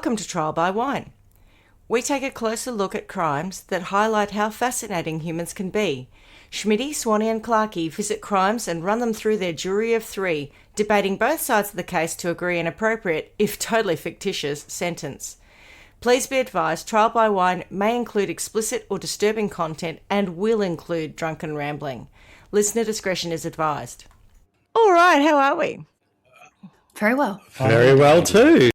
Welcome to Trial by Wine. We take a closer look at crimes that highlight how fascinating humans can be. Schmitty, Swanee and Clarky visit crimes and run them through their jury of three, debating both sides of the case to agree an appropriate, if totally fictitious, sentence. Please be advised, Trial by Wine may include explicit or disturbing content and will include drunken rambling. Listener discretion is advised. All right, how are we? Very well. Very well too.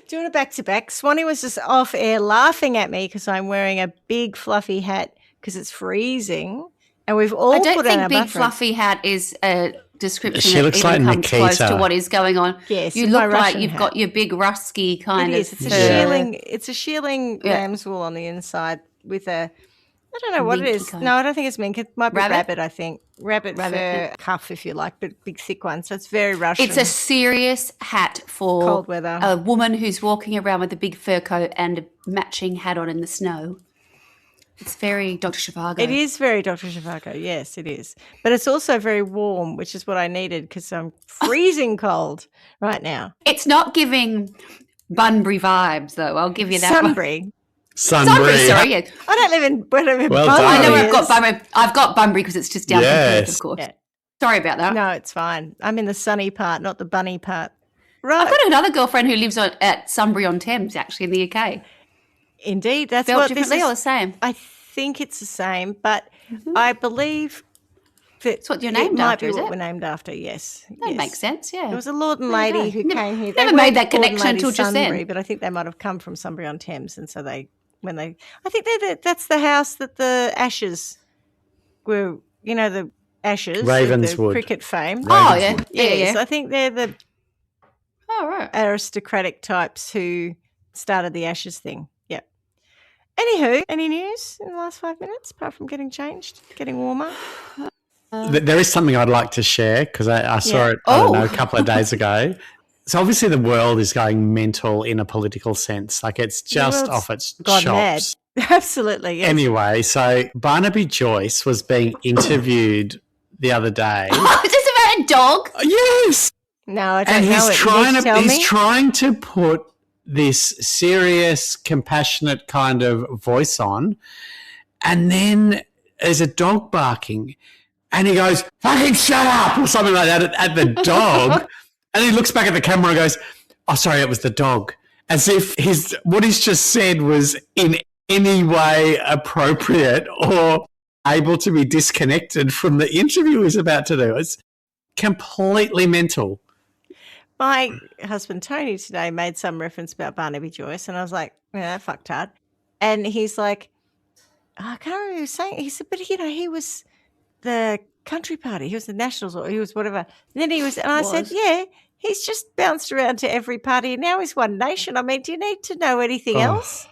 Doing a back-to-back. Swanee was just off air laughing at me because I'm wearing a big fluffy hat because it's freezing, and we've all I don't put on think our big buffers. fluffy hat is a description She that looks even like comes Nikita. close to what is going on. Yes, you it's look my like Russian you've hat. got your big rusky kind It of. is. It's a fur. shearling. It's a shearling Yeah. lamb's wool on the inside with a. I don't know what it Minky is. kind. No, I don't think it's mink. It might be Rabbit? rabbit. I think rabbit Rabbit, fur yeah. cuff, if you like, but big thick one. So it's very Russian. It's a serious hat for Cold weather. a woman who's walking around with a big fur coat and a matching hat on in the snow. It's very Dr. Zhivago. It is very Dr. Zhivago. Yes, it is. But it's also very warm, which is what I needed because I'm freezing cold right now. It's not giving Bunbury vibes, though. I'll give you that one. Sunbury. Sunbury, sorry, yeah. I don't live in Well Bunbury. done. I know Yes. I've got Bunbury. I've got Bunbury because it's just down from Perth, Yes. of course. Yeah. Sorry about that. No, it's fine. I'm in the sunny part, not the bunny part. I've Right. got another girlfriend who lives at Sunbury-on-Thames, actually, in the UK. Indeed. That's Spelled what this differently or the is. same? I think it's the same, but I believe that It's what you're named it might after, be is what it? we're named after, yes. That yes. makes sense, yeah. There was a lord and There you lady go. who Never- came here. never They made weren't that Lord and connection Lady until just then. Sunbury, but I think they might have come from Sunbury-on-Thames, and so I think that's the house that the Ashes were, the Ashes, of Ravenswood. the cricket fame. Oh, yeah. Yes, Yeah. I think they're the Oh, right. aristocratic types who started the Ashes thing. Yep. Anywho, any news in the last 5 minutes apart from getting changed, getting warmer? There is something I'd like to share because I saw Yeah. it, a couple of days ago. So obviously the world is going mental in a political sense. Like it's just world's off its gone chops. mad. Absolutely, yes. Anyway, so Barnaby Joyce was being interviewed the other day. Oh, is this about a dog? Yes. No, I don't And know he's it. trying You need to tell me? he's trying to put this serious, compassionate kind of voice on, and then there's a dog barking, and he goes, "Fucking shut up," or something like that at the dog, and he looks back at the camera and goes, "Oh, sorry, it was the dog," as if what he's just said was in any way appropriate or able to be disconnected from the interview he's about to do. It's completely mental. My husband Tony today made some reference about Barnaby Joyce, and I was like, "Yeah, fucked hard." And he's like, I can't remember what he was saying. He said, "But he was the Country Party. He was the Nationals, or he was whatever." And then he was, and I said, "Yeah, he's just bounced around to every party, and now he's One Nation. I mean, do you need to know anything else?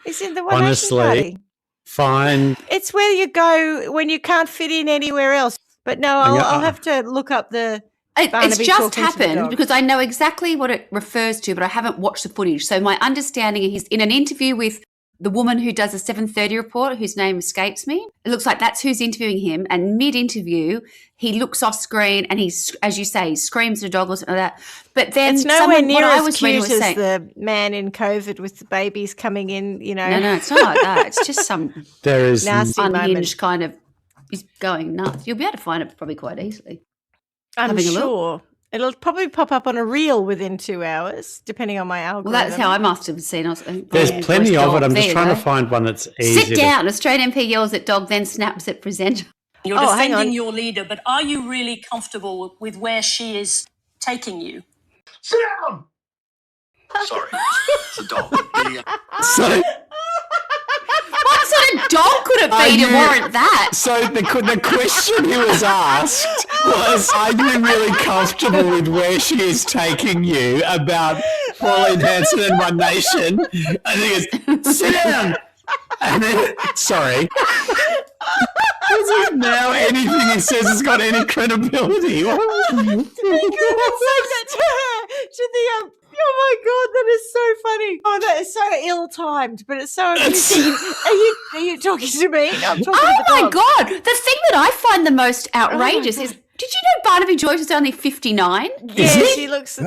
He's in the One Honestly, Nation Party. Fine. It's where you go when you can't fit in anywhere else." But no, I'll have to look up the. It's Barnaby just talking to the happened dog. because I know exactly what it refers to, but I haven't watched the footage. So my understanding is he's in an interview with the woman who does the 7:30 report, whose name escapes me. It looks like that's who's interviewing him. And mid-interview, he looks off screen and he's, as you say, he screams at a dog or something like that. But then It's nowhere near what I as was reading cute was as saying, the man in COVID with the babies coming in, no, it's not like that. It's just some There is nasty moment. unhinged kind of, he's going nuts. You'll be able to find it probably quite easily. I'm having a look. sure. It'll probably pop up on a reel within 2 hours, depending on my algorithm. Well, that's how I must have seen it. There's plenty of it. I'm There just you trying go. to find one that's easy. Sit down. Australian MP yells at dog, then snaps at presenter. You're Oh, hang on. defending your leader, but are you really comfortable with where she is taking you? Sit down! Sorry, it's a dog. So, What sort of dog could it Are be to you- warrant that? so the question he was asked was, "Are you really comfortable with where she is taking you?" About Pauline Hanson and One Nation, and he goes, "Sit down." And then, sorry. As if now anything he says has got any credibility. Say that to her, to the oh my God, that is so funny. Oh, that is so ill-timed, but it's so amusing. Are you talking to me? No, I'm talking Oh to the my dog. God. The thing that I find the most outrageous is, did you know Barnaby Joyce is only 59? Yes, he looks. He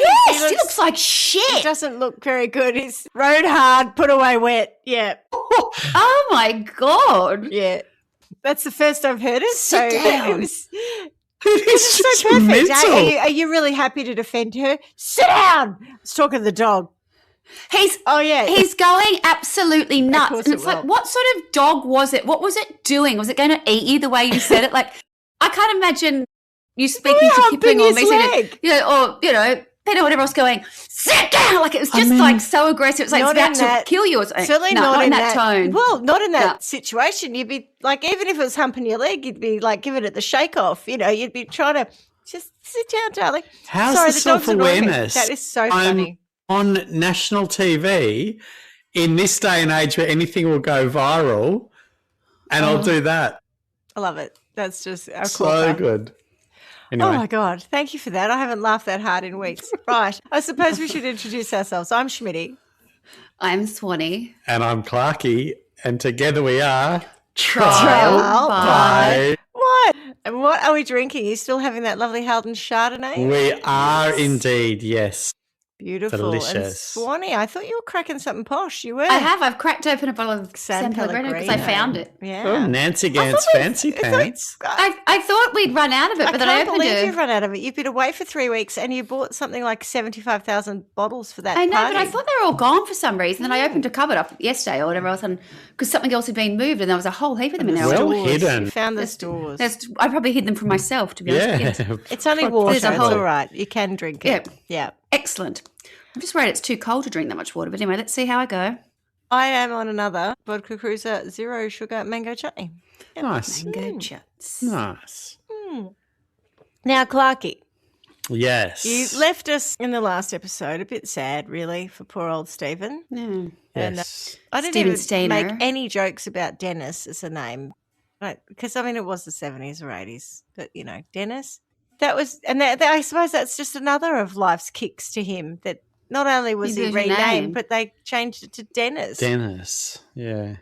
Yes, he looks like He shit. doesn't look very good. He's rode hard, put away wet. Yeah. Oh my God. Yeah. That's the first I've heard it. Sit down. It was, It is it's just so perfect. mental. Are you really happy to defend her? Sit down. Let's talk of the dog. He's yeah. He's going absolutely nuts. course And it it's like, will. what sort of dog was it? What was it doing? Was it going to eat you the way you said it? Like, I can't imagine you speaking to humping Kipling or his me saying, leg. Peter, whatever else going, sit down. Like, it was just like so aggressive. It's like it's not about in to that- kill you or something. Certainly No, not in that tone. Well, not in that No. situation. You'd be like, even if it was humping your leg, you'd be like giving it the shake off. You'd be trying to just sit down, darling. How's Sorry, the dog's annoying me. self-awareness? That is so I'm funny. on national TV in this day and age where anything will go viral, and I'll do that. I love it. That's just a So corker. good. Anyway, Oh my God. Thank you for that. I haven't laughed that hard in weeks. Right. I suppose we should introduce ourselves. I'm Schmitty. I'm Swanee. and I'm Clarky, and together we are Trial by. What? And what are we drinking? Are you still having that lovely Halden Chardonnay? We are indeed, yes. Beautiful. Delicious. And Swanee, I thought you were cracking something posh. You were. I've cracked open a bottle of San San Pellegrino because I Pellegrino. found it. Yeah. Oh, Nancy Gant's fancy pants. I thought we'd run out of it, I but then I can't opened believe it. you've run out of it. You've been away for 3 weeks and you bought something like 75,000 bottles for that I know, party. but I thought they were all gone for some reason. Then I opened a cupboard up yesterday or whatever else, because something else had been moved, and there was a whole heap of them in there. Well Stores. hidden. You found the stores. I probably hid them from myself, to be honest. Yeah. Yes. It's only water. There's a It's whole- all right. You can drink it. Yeah. Excellent. I'm just worried it's too cold to drink that much water. But anyway, let's see how I go. I am on another vodka cruiser, zero sugar mango chutney. Nice. Mango chutts. Nice. Now, Clarky, Yes. you left us in the last episode a bit sad, really, for poor old Stephen. Yeah. And Yes. I didn't Stephen even Stayner. make any jokes about Dennis as a name, because I mean it was the 70s or 80s, but Dennis. That was, and I suppose that's just another of life's kicks to him. That not only was He he moved his name. renamed, but they changed it to Dennis. Dennis. Yeah.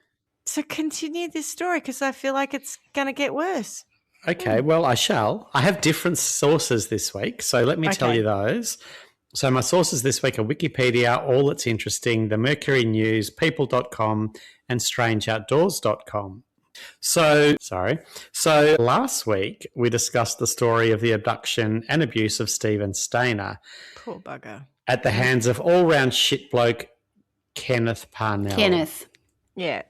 So continue this story because I feel like it's going to get worse. Okay, well, I shall. I have different sources this week, so let me tell Okay. you those. So my sources this week are Wikipedia, All That's Interesting, The Mercury News, People.com, and StrangeOutdoors.com. So last week we discussed the story of the abduction and abuse of Stephen Stayner Poor bugger. at the hands of all-round shit bloke Kenneth Parnell. Kenneth. Yeah.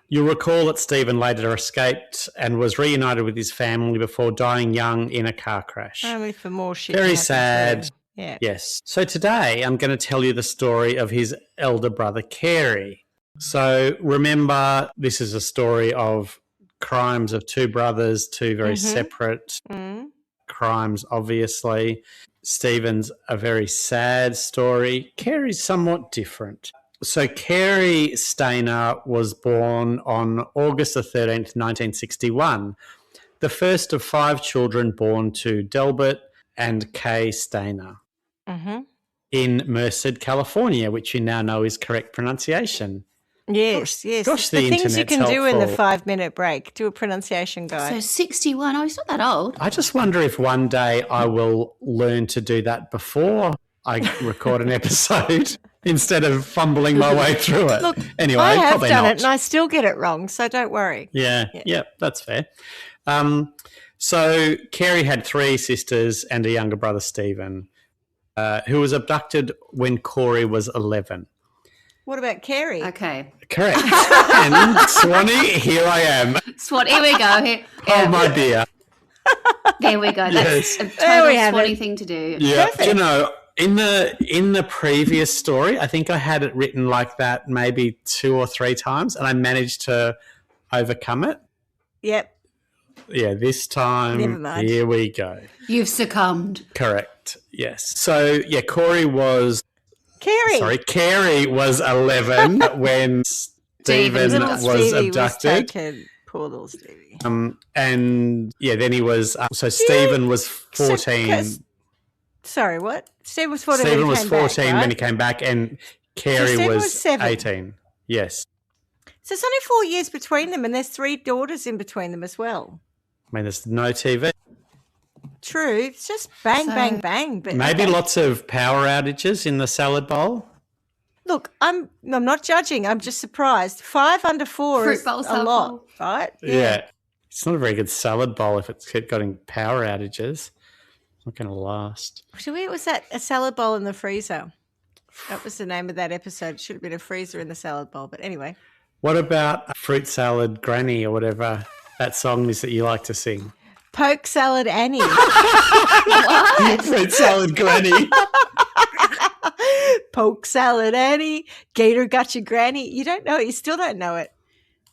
You'll recall that Stephen later escaped and was reunited with his family before dying young in a car crash. Only for more shit. Very to happen sad. to him. Yeah. Yes. So today I'm going to tell you the story of his elder brother, Cary. So remember, this is a story of crimes of two brothers, two very separate Mm. crimes, obviously. Stephen's a very sad story. Cary's somewhat different. So Cary Stayner was born on August the 13th, 1961, the first of 5 children born to Delbert and Kay Stayner Mm-hmm. in Merced, California, which you now know is correct pronunciation. Yes, yes. gosh, the the things you internet's can do in the helpful. 5-minute break. Do a pronunciation So guide. 61. Oh, he's not that old. I just wonder if one day I will learn to do that before I record an episode instead of fumbling my way through it. Look, anyway, I have probably done not. it and I still get it wrong, so don't worry. Yeah, that's fair. So Cary had 3 sisters and a younger brother, Stephen, who was abducted when Corey was 11. What about Cary? Okay. Correct. And Swanee, here I am. Swat. Here we go. Here, Oh, my dear. there we go. That's Yes. a There we total have Swanee it. thing to do. Yeah. Perfect. You know, in the previous story, I think I had it written like that maybe 2 or 3 times, and I managed to overcome it. Yep. Yeah, this time, Never mind. here we go. You've succumbed. Correct. Yes. So, yeah, Cary was 11 when Stephen Little was Stevie abducted. taken. Poor little Stevie. And yeah, then he was so Stephen was 14. Sorry, what? Steve was 14 Stephen when he was came 14 back, when he right? came back, and Cary Stephen was was 7. 18. Yes. So it's only 4 years between them and there's 3 daughters in between them as well. I mean, there's no TV. True. It's just bang, bang, bang. But Maybe okay. lots of power outages in the salad bowl. Look, I'm not judging. I'm just surprised. 5 under 4 Fruit is bowl, a salad lot, bowl. right? Yeah. It's not a very good salad bowl if it's got power outages. It's not going to last. Was that a salad bowl in the freezer? That was the name of that episode. It should have been a freezer in the salad bowl. But anyway. What about fruit salad granny or whatever that song is that you like to sing? Poke salad Annie. Fruit salad granny. Poke salad Annie. Gator got your granny. You don't know it. You still don't know it.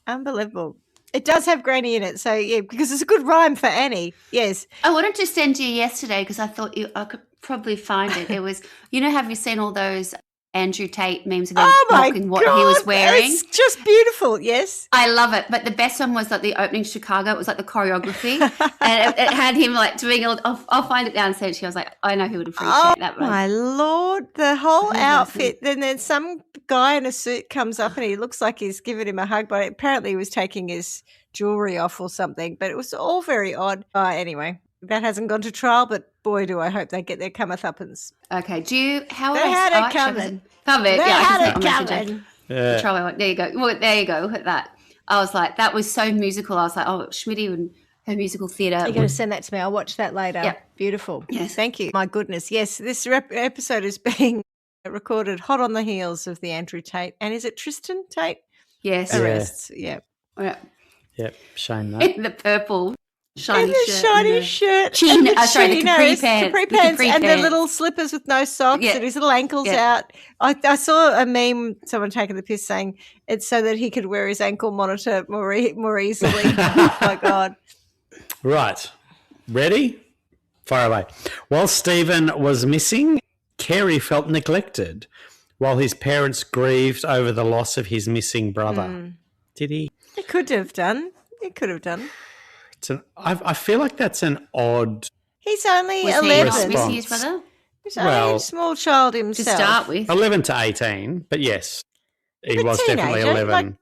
Unbelievable. It does have granny in it. So, yeah, because it's a good rhyme for Annie. Yes. I wanted to send you yesterday because I thought I could probably find it. It was, have you seen all those Andrew Tate memes of him mocking what he was wearing? It's just beautiful, yes. I love it. But the best one was like the opening Chicago. It was like the choreography. And it had him like doing I'll find it downstairs. She was like, I know who would appreciate that one. My Lord, the whole outfit. Then some guy in a suit comes up and he looks like he's giving him a hug, but apparently he was taking his jewelry off or something. But it was all very odd. Anyway, that hasn't gone to trial, but boy, do I hope they get their comeuppance. Okay, how They had it coming. They had it coming. Yeah. There you go. Well, there you go. Look at that. I was like, that was so musical. I was like, oh, Schmitty and her musical theatre. You're going to send that to me. I'll watch that later. Yep. Beautiful. Yes. Thank you. My goodness. Yes, this episode is being recorded hot on the heels of the Andrew Tate. And is it Tristan Tate? Yes. Arrests. Yeah. Yep, shame that. The purple shiny and the shirt. shiny shirt. Chino, and the the capri chinos, pants. capri pants, and the little slippers with no socks and his little ankles out. I saw a meme, someone taking the piss saying it's so that he could wear his ankle monitor more easily. Oh, my God. Right. Ready? Fire away. While Stephen was missing, Cary felt neglected while his parents grieved over the loss of his missing brother. Did he? It could have done. It could have done. I feel like that's an odd. He's only Was 11. he not missing his brother? He's only a small child himself. To start with. 11 to 18, but yes, he was definitely teenager, 11.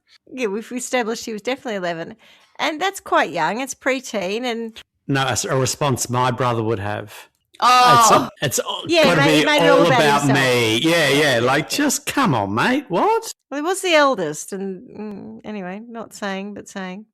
We've established he was definitely 11. And that's quite young. It's preteen. And No, a response my brother would have. Oh. It's Yeah, got to made be it all all about about me. Yeah. Like, just come on, mate. What? well, he was the eldest. And anyway, not saying, but saying.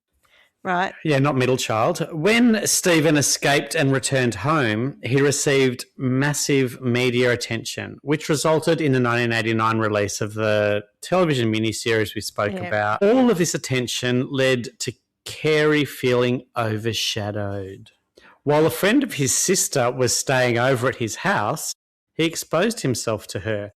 Right. Yeah, not middle child. When Stephen escaped and returned home, he received massive media attention, which resulted in the 1989 release of the television miniseries we spoke about. All of this attention led to Cary feeling overshadowed. While a friend of his sister was staying over at his house, he exposed himself to her.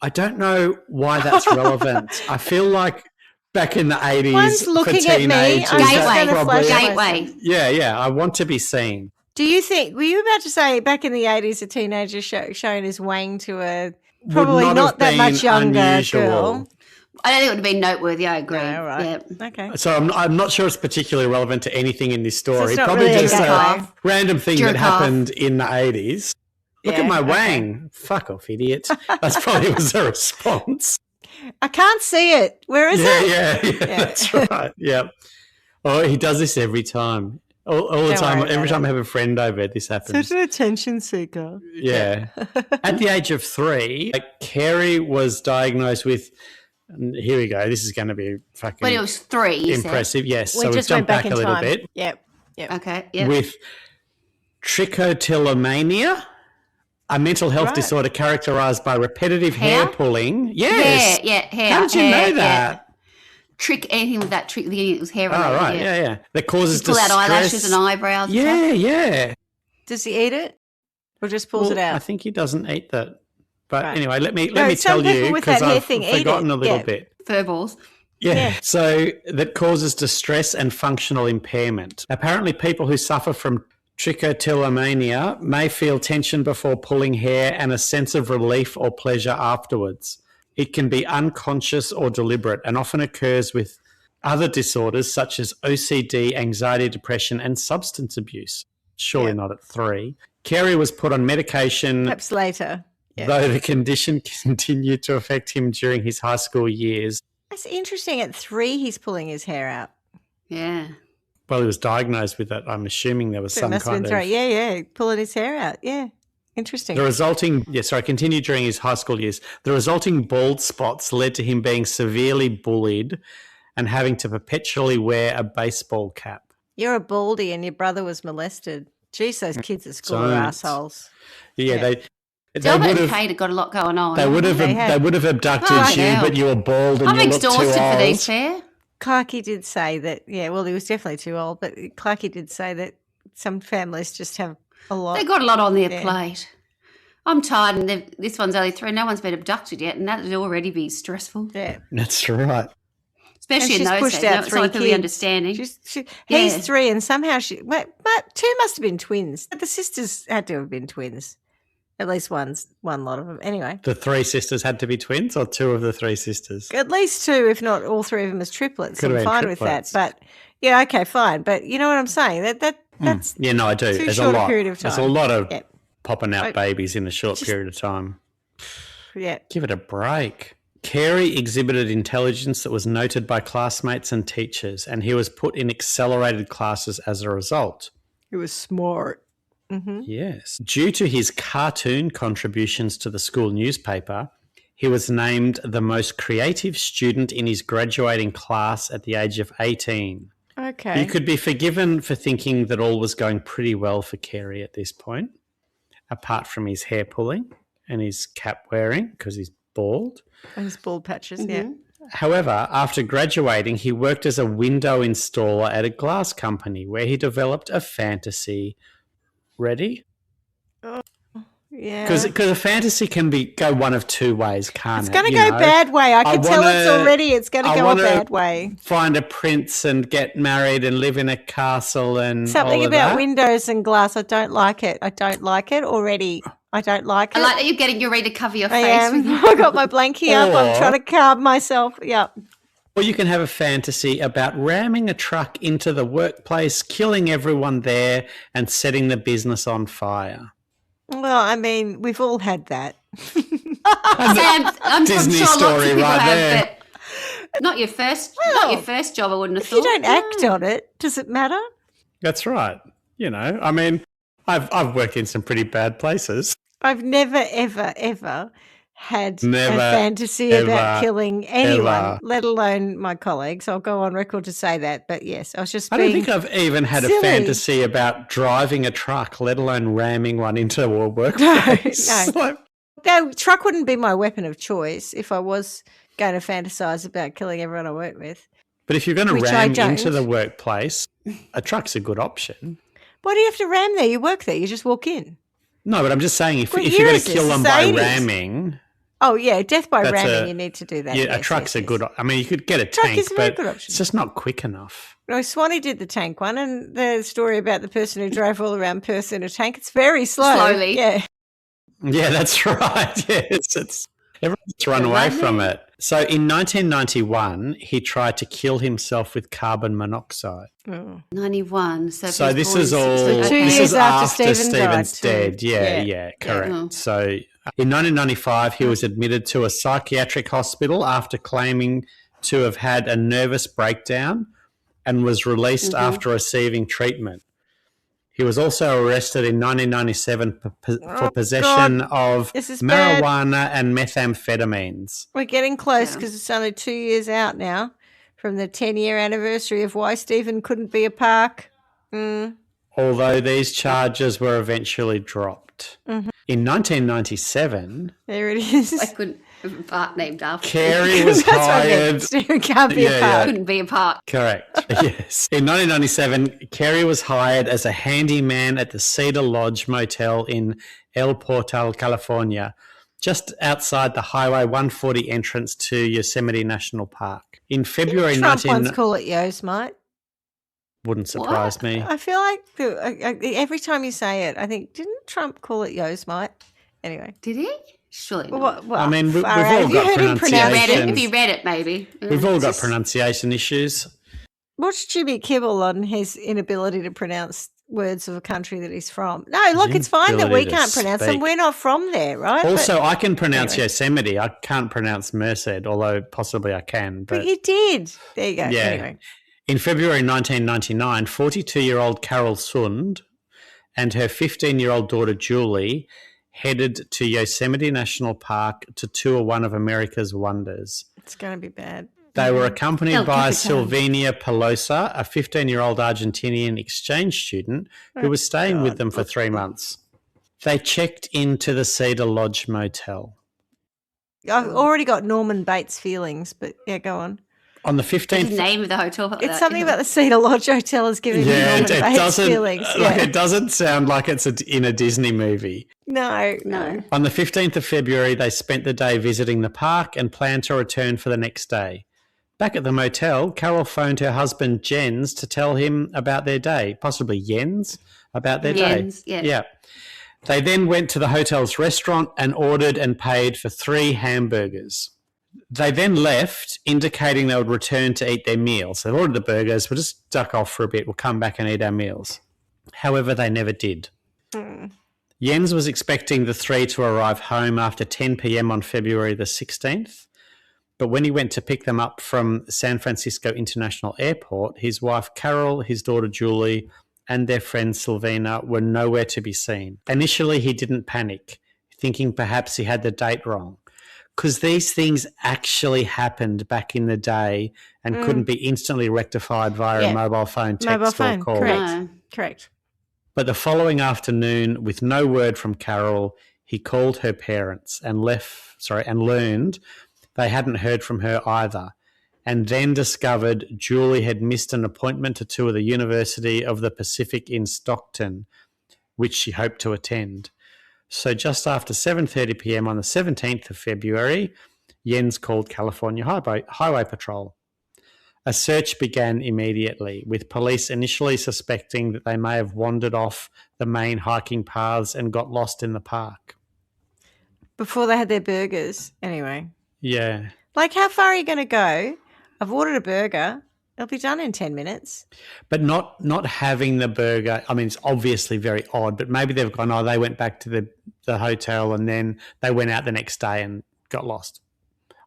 I don't know why that's relevant. I feel like back in the 80s, One's looking for teenagers, at me. Gateway. Yeah. I want to be seen. Do you think, were you about to say back in the 80s, a teenager showing his wang to a probably not that much younger girl? I don't think it would have been noteworthy. I agree. Yeah, right. Yeah. Okay. So I'm not sure it's particularly relevant to anything in this story. it's not Probably really a just a gateway. random thing Jerk that off. happened in the 80s. Look at my wang. Fuck off, idiot. That's probably was the response. I can't see it. Where is it? Yeah. That's right. Yeah. Oh, he does this every time. All the Don't time. worry Every about time I have a friend over, this happens. Such an attention seeker. Yeah. At the age of 3, Cary was diagnosed with, and here we go, this is going to be fucking When it was 3, you said. impressive. Yes. We So we've just went jumped back in a little time. bit. Yep. Okay, yeah. With trichotillomania, a mental health disorder characterized by repetitive hair pulling. Yes. Hair. How did you know that? Trick, anything with that trick, it was hair Oh, related. right. Yeah. That causes Pull out distress. eyelashes and eyebrows. And stuff. Yeah. Does he eat it? Or just pulls it I out? think he doesn't eat that. But Right. anyway, let me No, some tell people you with that because hair I've thing eat forgotten it. a little Yeah. bit. Furballs. Yeah. So that causes distress and functional impairment. Apparently, people who suffer from trichotillomania may feel tension before pulling hair and a sense of relief or pleasure afterwards. It can be unconscious or deliberate and often occurs with other disorders such as OCD, anxiety, depression, and substance abuse. Surely not at 3. Cary was put on medication, Perhaps later. Yeah. though the condition continued to affect him during his high school years. That's interesting. At 3, he's pulling his hair out. Yeah. Well, he was diagnosed with that. I'm assuming there was So it some must have kind been of... throat. Yeah, pulling his hair out. Yeah, interesting. The resulting, continued during his high school years. The resulting bald spots led to him being severely bullied and having to perpetually wear a baseball cap. You're a baldy and your brother was molested. Jeez, those kids at school are Don't. assholes. Yeah, Yeah. they Delbert would and have Kate have got a lot going on. they would have They had- abducted Fucking you, hell. but you were bald and I'm you looked too exhausted old. for these, Fair. Clarky did say that, well, he was definitely too old, but Clarky did say that some families just have a lot. They've got a lot on their Yeah. plate. I'm tired, and this one's only 3. No one's been abducted yet, and that would already be stressful. Yeah. That's right. Especially And in she's those pushed days. out No, it's 3 not really kids. understanding. He's Yeah. 3 and somehow but 2 must have been twins. The sisters had to have been twins. At least one lot of them. Anyway, The 3 sisters had to be twins, or 2 of the 3 sisters? at least 2, if not all 3 of them as triplets. Could have I'm been fine triplets. with that. But yeah, okay, fine. But you know what I'm saying? That's Yeah, no, I do. too There's a short a lot. period of There's a time. lot of Yeah. popping out I- babies in a short period of time. yeah. Give it a break. Cary exhibited intelligence that was noted by classmates and teachers, and he was put in accelerated classes as a result. It was smart. Mm-hmm. Yes. Due to his cartoon contributions to the school newspaper, he was named the most creative student in his graduating class at the age of 18. Okay. You could be forgiven for thinking that all was going pretty well for Cary at this point, apart from his hair pulling and his cap wearing because he's bald. And his bald patches, yeah. However, after graduating, he worked as a window installer at a glass company where he developed a fantasy. Ready? Yeah. Because a fantasy can go one of 2 ways, can't It's it? going to You go know? bad way. I can tell it's wanna- already. It's going to I go a wanna bad way. Find a prince and get married and live in a castle and Something all of about that. windows and glass. I don't like it. I don't like it already. I don't like it. I like that you're ready to cover your I face with am. I got my blankie up. I'm Or- trying to carve myself. Yep. Or you can have a fantasy about ramming a truck into the workplace, killing everyone there, and setting the business on fire. Well, I mean, we've all had that. Sam, I'm Disney sure lots story of people right have, there. but not your first job. I wouldn't have If thought. you don't act on it, does it matter? That's right. You know, I mean, I've worked in some pretty bad places. I've never, ever, ever had Never, a fantasy about ever, killing anyone, ever. let alone my colleagues. I'll go on record to say that. But yes, I was just I don't being... think I've even had silly. a fantasy about driving a truck, let alone ramming one into a workplace. no. Like, No, truck wouldn't be my weapon of choice if I was going to fantasize about killing everyone I work with. but if you're going to Which I ram don't. into the workplace, a truck's a good option. Why do you have to ram there? You work there. You just walk in. No, but I'm just saying if What you're year going is to this? kill them It's the by 80s. ramming, Oh, yeah, death by That's ramming, a- you need to do that. yeah, yes, a truck's yes, a good. yes. I mean, you could get a Truck tank, is a very but good option. it's just not quick enough. No, Swanee did the tank one, and the story about the person who drove all around Perth in a tank, it's very slow. Slowly. Yeah. Yeah, that's right. Yes, it's everyone's run away from it. So in 1991, he tried to kill himself with carbon monoxide. 91. So if this he's is born all. in 60, So 2 This years is after after Stephen died Stephen's too. dead. Yeah, Yeah. correct. Oh. So in 1995, he was admitted to a psychiatric hospital after claiming to have had a nervous breakdown and was released after receiving treatment. He was also arrested in 1997 for possession of This is bad. marijuana and methamphetamines. We're getting close Yeah. because it's only 2 years out now from the 10-year anniversary of why Stephen couldn't be a park. Although these charges were eventually dropped. In 1997, There it is. I couldn't have a park named after. Cary was That's what I meant. hired. Stephen can't be Yeah, a yeah. park. Couldn't be a park. Correct. Yes. In 1997, Cary was hired as a handyman at the Cedar Lodge Motel in El Portal, California, just outside the Highway 140 entrance to Yosemite National Park. In February Trump 19... once call it Yosemite. Wouldn't surprise me. I feel like every time you say it, I think, didn't Trump call it Yosemite? Anyway. Did he? Surely not. Well, I mean, we've far all out. Have you got heard him pronounce Read it. pronunciations. If you read it, maybe. We've all got Just- pronunciation issues. Watch Jimmy Kimmel on his inability to pronounce words of a country that he's from. No, look, it's fine that we Inability to can't pronounce them. speak. We're not from there, right? Also, I can pronounce anyway. Yosemite. I can't pronounce Merced, although possibly I can. but But you did. There you go. yeah. Anyway. In February 1999, 42-year-old Carol Sund and her 15-year-old daughter Julie headed to Yosemite National Park to tour one of America's wonders. It's going to be bad. They were accompanied El by Capitan. Sylvania Pelosa, a 15-year-old Argentinian exchange student who was staying with them for 3 months. They checked into the Cedar Lodge Motel. I've already got Norman Bates feelings, but yeah, go on. On the The 15th... name of the hotel. It's something about the Cedar Lodge Hotel is giving me Yeah, Norman it Bates doesn't, feelings. like, Yeah. it doesn't sound like it's in a Disney movie. No. On the 15th of February, they spent the day visiting the park and planned to return for the next day. Back at the motel, Carol phoned her husband Jens to tell him about their day, possibly Jens, about their Jens, day. yeah. They then went to the hotel's restaurant and ordered and paid for 3 hamburgers. They then left, indicating they would return to eat their meals. They ordered the burgers, we'll just duck off for a bit, we'll come back and eat our meals. However, they never did. Jens was expecting the 3 to arrive home after 10 p.m. on February the 16th, but when he went to pick them up from San Francisco International Airport, his wife Carol, his daughter Julie, and their friend Sylvina were nowhere to be seen. Initially, he didn't panic, thinking perhaps he had the date wrong, because these things actually happened back in the day and couldn't be instantly rectified via a mobile phone, text, or call. Correct. But the following afternoon, with no word from Carol, he called her parents and learned they hadn't heard from her either, and then discovered Julie had missed an appointment to tour the University of the Pacific in Stockton, which she hoped to attend. So just after 7:30 p.m. on the 17th of February, Jens called California Highway Patrol. A search began immediately, with police initially suspecting that they may have wandered off the main hiking paths and got lost in the park. Before they had their burgers, anyway. Yeah. Like, how far are you going to go? I've ordered a burger. It'll be done in 10 minutes. But not having the burger, I mean, it's obviously very odd, but maybe they've gone, they went back to the hotel and then they went out the next day and got lost.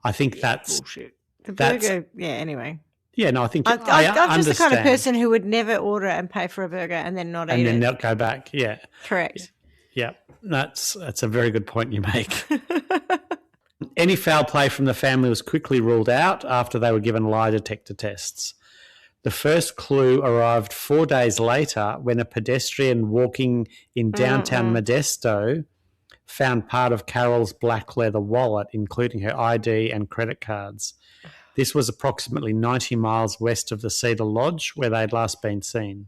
I think that's... Bullshit. The burger, anyway. Yeah, no, I think I'm just the kind of person who would never order and pay for a burger and then not eat it. And then not go back, yeah. Correct. Yeah, that's a very good point you make. Any foul play from the family was quickly ruled out after they were given lie detector tests. The first clue arrived 4 days later when a pedestrian walking in downtown Modesto found part of Carol's black leather wallet, including her ID and credit cards. This was approximately 90 miles west of the Cedar Lodge, where they'd last been seen.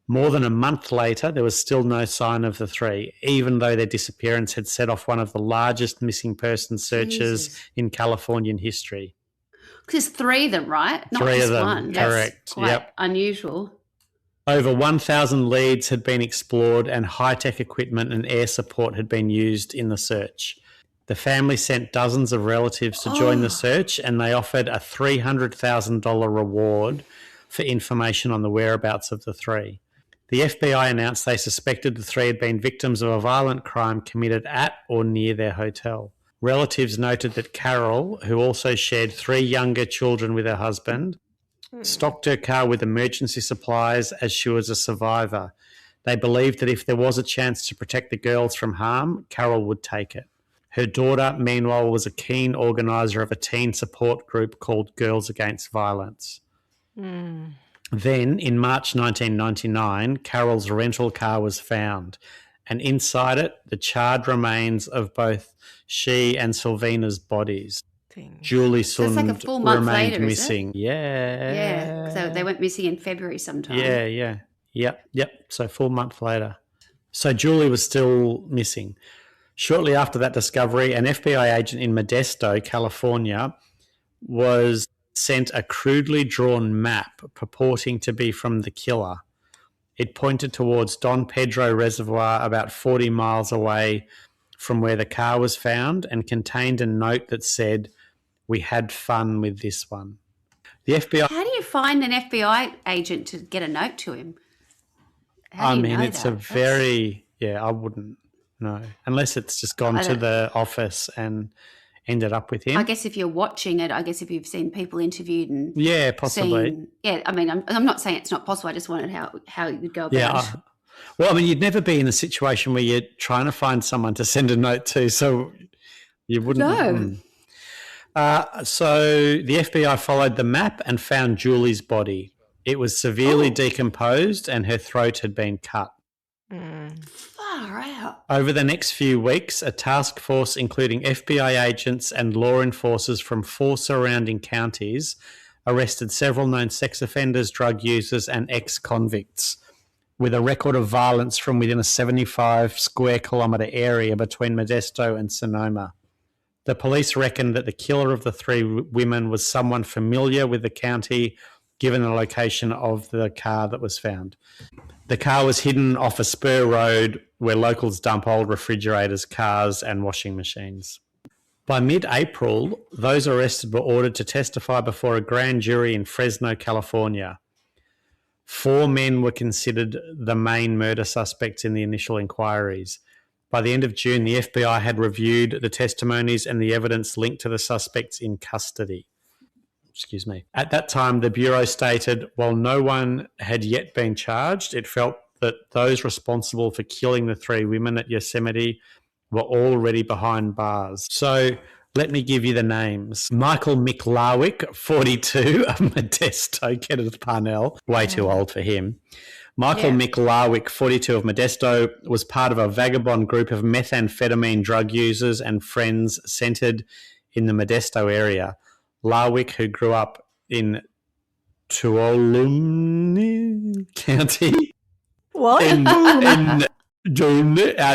More than a month later, there was still no sign of the 3, even though their disappearance had set off one of the largest missing person searches in Californian history. There's 3 of them, right? Not 3 just of them, one. That's correct. quite unusual. Over 1,000 leads had been explored and high-tech equipment and air support had been used in the search. The family sent dozens of relatives to join the search, and they offered a $300,000 reward for information on the whereabouts of the 3. The FBI announced they suspected the 3 had been victims of a violent crime committed at or near their hotel. Relatives noted that Carol, who also shared 3 younger children with her husband, stocked her car with emergency supplies as she was a survivor. They believed that if there was a chance to protect the girls from harm, Carol would take it. Her daughter, meanwhile, was a keen organiser of a teen support group called Girls Against Violence. Then, in March 1999, Carol's rental car was found, and inside it, the charred remains of both she and Sylvina's bodies. Julie So Sund it's like a full month remained later, is it? missing. Yeah. Yeah, so they went missing in February sometime. Yeah. Yep. So full month later. So Julie was still missing. Shortly after that discovery, an FBI agent in Modesto, California, was sent a crudely drawn map purporting to be from the killer. It pointed towards Don Pedro Reservoir about 40 miles away from where the car was found and contained a note that said, "We had fun with this one." The FBI... How do you find an FBI agent to get a note to him? How do you know it's that? a very... Yeah, I wouldn't know. Unless it's just gone to the office and ended up with him. I guess if you're watching it, I guess if you've seen people interviewed and Yeah, possibly. I mean, I'm not saying it's not possible. I just wondered how you'd go about it. Well, I mean, you'd never be in a situation where you're trying to find someone to send a note to, so you wouldn't. No. So the FBI followed the map and found Julie's body. It was severely decomposed and her throat had been cut. Far out. Over the next few weeks, a task force including FBI agents and law enforcers from 4 surrounding counties arrested several known sex offenders, drug users and ex-convicts with a record of violence from within a 75 square kilometre area between Modesto and Sonoma. The police reckoned that the killer of the 3 women was someone familiar with the county, given the location of the car that was found. The car was hidden off a spur road where locals dump old refrigerators, cars and washing machines. By mid-April, those arrested were ordered to testify before a grand jury in Fresno, California. 4 men were considered the main murder suspects in the initial inquiries. By the end of June, the FBI had reviewed the testimonies and the evidence linked to the suspects in custody. At that time, the Bureau stated, while no one had yet been charged, it felt that those responsible for killing the 3 women at Yosemite were already behind bars. So let me give you the names. Michael McLarwick, 42, of Modesto, Kenneth Parnell, way too old for him. Michael McLarwick, 42, of Modesto, was part of a vagabond group of methamphetamine drug users and friends centered in the Modesto area. Larwick, who grew up in Tuolumne County. What? In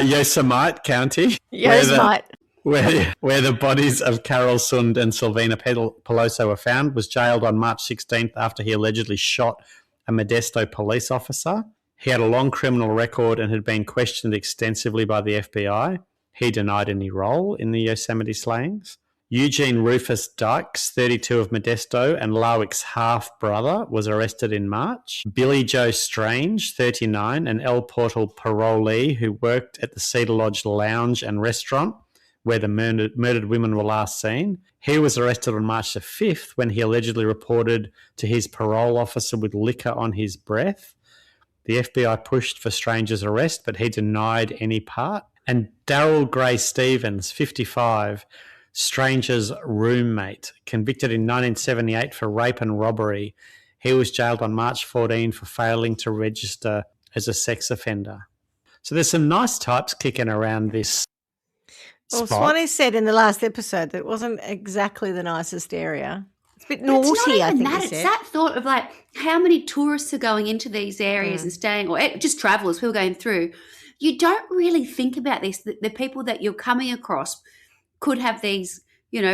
Yosemite County. Yosemite. Where the bodies of Carol Sund and Silvina Peloso were found, was jailed on March 16th after he allegedly shot a Modesto police officer. He had a long criminal record and had been questioned extensively by the FBI. He denied any role in the Yosemite slayings. Eugene Rufus Dykes, 32, of Modesto, and Larwick's half-brother, was arrested in March. Billy Joe Strange, 39, an El Portal parolee who worked at the Cedar Lodge Lounge and Restaurant, where the murdered women were last seen. He was arrested on March the 5th when he allegedly reported to his parole officer with liquor on his breath. The FBI pushed for Strange's arrest, but he denied any part. And Darrell Gray Stevens, 55, Strange's roommate, convicted in 1978 for rape and robbery. He was jailed on March 14 for failing to register as a sex offender. So there's some nice types kicking around this Well, spot. Swanee said in the last episode that it wasn't exactly the nicest area. It's a bit naughty, It's not even I think that. he It's said. that thought of like how many tourists are going into these areas and staying, or just travellers, people going through. You don't really think about this. The people that you're coming across could have these,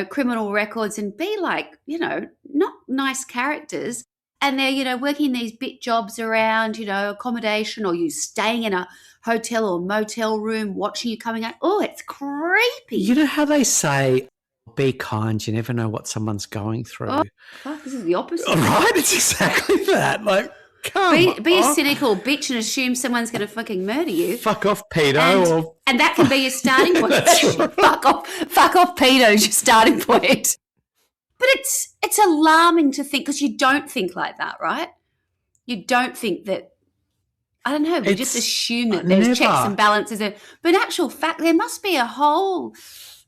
criminal records and be like, not nice characters. And they're, working these bit jobs around, accommodation, or you staying in a hotel or motel room, watching you coming out. Oh, it's creepy. You know how they say, be kind, you never know what someone's going through. Oh, fuck, this is the opposite. Right, it's exactly that. Like, Be a cynical bitch and assume someone's going to fucking murder you. Fuck off, pedo. And that can be your starting point. That's right. Fuck off, pedo is your starting point. But it's alarming to think, because you don't think like that, right? You don't think that, I don't know, we just assume that there's checks and balances. But in actual fact, there must be a whole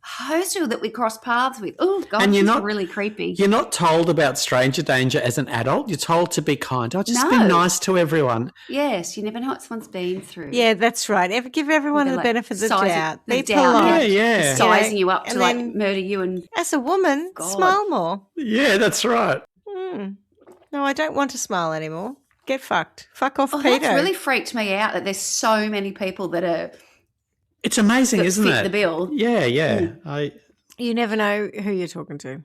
host that we cross paths with. Oh, God, And it's really creepy. You're not told about stranger danger as an adult. You're told to be kind. Oh, just be nice to everyone. Yes, you never know what someone's been through. Yeah, that's right. Give everyone the benefit of the doubt. Be down, polite. Yeah. Sizing you up And to then- murder you and As a woman, God. smile more. Yeah, that's right. No, I don't want to smile anymore. Get fucked. Fuck off, Oh, pedo. that's really freaked me out that there's so many people that are It's amazing, that isn't fit it? the bill. Yeah, yeah. You never know who you're talking to.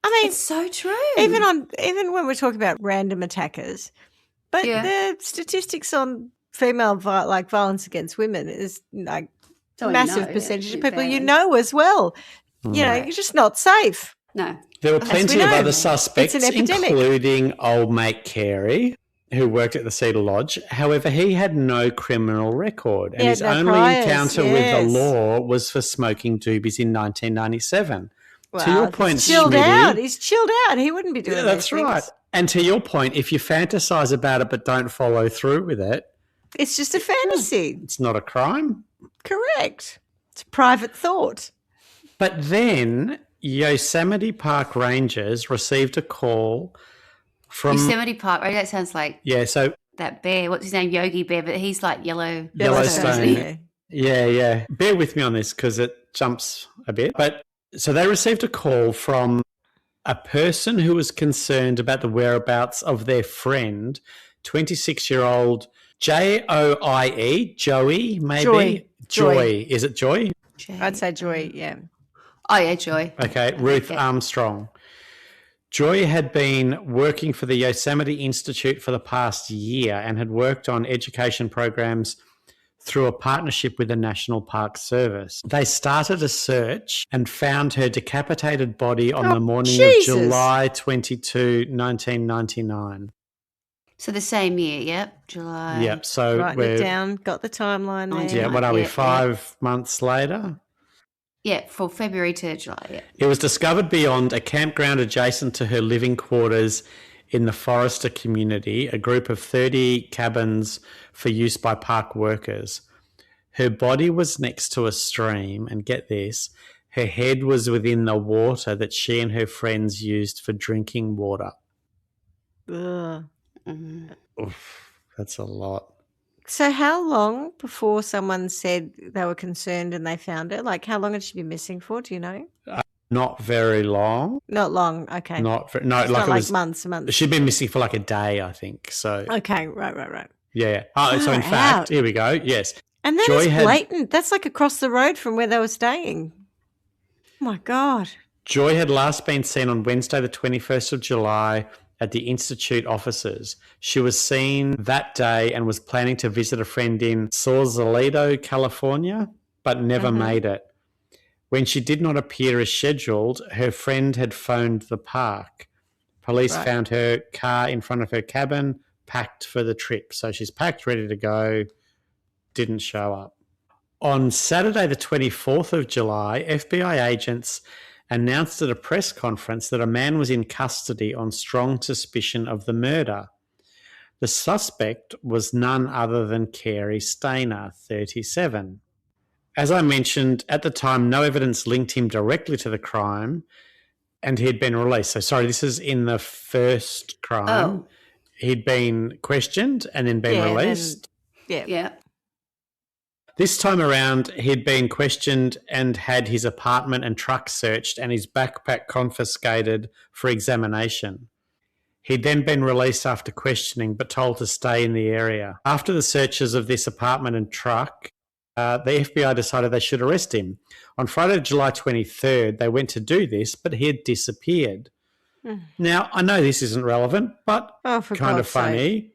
I mean, It's so true. even when we're talking about random attackers, but the statistics on female violence against women is like So I massive know, percentage of yeah, people you badly. know as well. You're just not safe. No. There were As plenty we of know, other it's suspects, an epidemic. including old mate Cary, who worked at the Cedar Lodge. However, he had no criminal record, and He had his no only priors, encounter with yes. the law was for smoking doobies in 1997. To your Well, point, he's chilled Schmitty, out. He's chilled out. He wouldn't be doing yeah, those that's things. right. And to your point, if you fantasize about it but don't follow through with it, It's just a fantasy. it's not a crime. Correct. It's a private thought. But then Yosemite Park Rangers received a call from Yosemite Park. Right? That sounds like so that bear. What's his name? Yogi Bear, but he's like Yellowstone. Yellowstone. Yeah. Bear with me on this because it jumps a bit. But so they received a call from a person who was concerned about the whereabouts of their friend, 26-year-old Joie, Joey, maybe? Joy. Is it Joy? I'd say Joy, yeah. Oh, yeah, Joy. Okay, Ruth Armstrong. Joy had been working for the Yosemite Institute for the past year and had worked on education programs through a partnership with the National Park Service. They started a search and found her decapitated body on the morning of July 22, 1999. So the same year, yep, July. Yep, so Writing it down, got the timeline there. Yeah, what are we, Yeah, 5 months later? Yeah, for February to July, yeah. It was discovered beyond a campground adjacent to her living quarters in the Forester community, a group of 30 cabins for use by park workers. Her body was next to a stream, and get this, her head was within the water that she and her friends used for drinking water. Ugh. Oof, that's a lot. So how long before someone said they were concerned and they found her? Like how long had she been missing for? Do you know? Not very long. Not long. Okay. No, It's like not it like was months and months. She'd been missing for like a day, I think. So Okay. Right. yeah. Oh, so in Far fact, out. here we go. Yes. And that Joy is had- blatant. That's like across the road from where they were staying. Oh my God. Joy had last been seen on Wednesday, the 21st of July at the Institute offices. She was seen that day and was planning to visit a friend in Sausalito, California, but never made it. When she did not appear as scheduled, her friend had phoned the park. Police found her car in front of her cabin, packed for the trip. So she's packed, ready to go, didn't show up. On Saturday, the 24th of July, FBI agents announced at a press conference that a man was in custody on strong suspicion of the murder. The suspect was none other than Cary Stayner, 37. As I mentioned, at the time, no evidence linked him directly to the crime, and he'd been released. So, sorry, this is in the first crime. Oh. He'd been questioned and then been released. Yeah. This time around, he'd been questioned and had his apartment and truck searched and his backpack confiscated for examination. He'd then been released after questioning but told to stay in the area. After the searches of this apartment and truck, the FBI decided they should arrest him. On Friday, July 23rd, they went to do this, but he had disappeared. Now, I know this isn't relevant, but For kind of God's funny.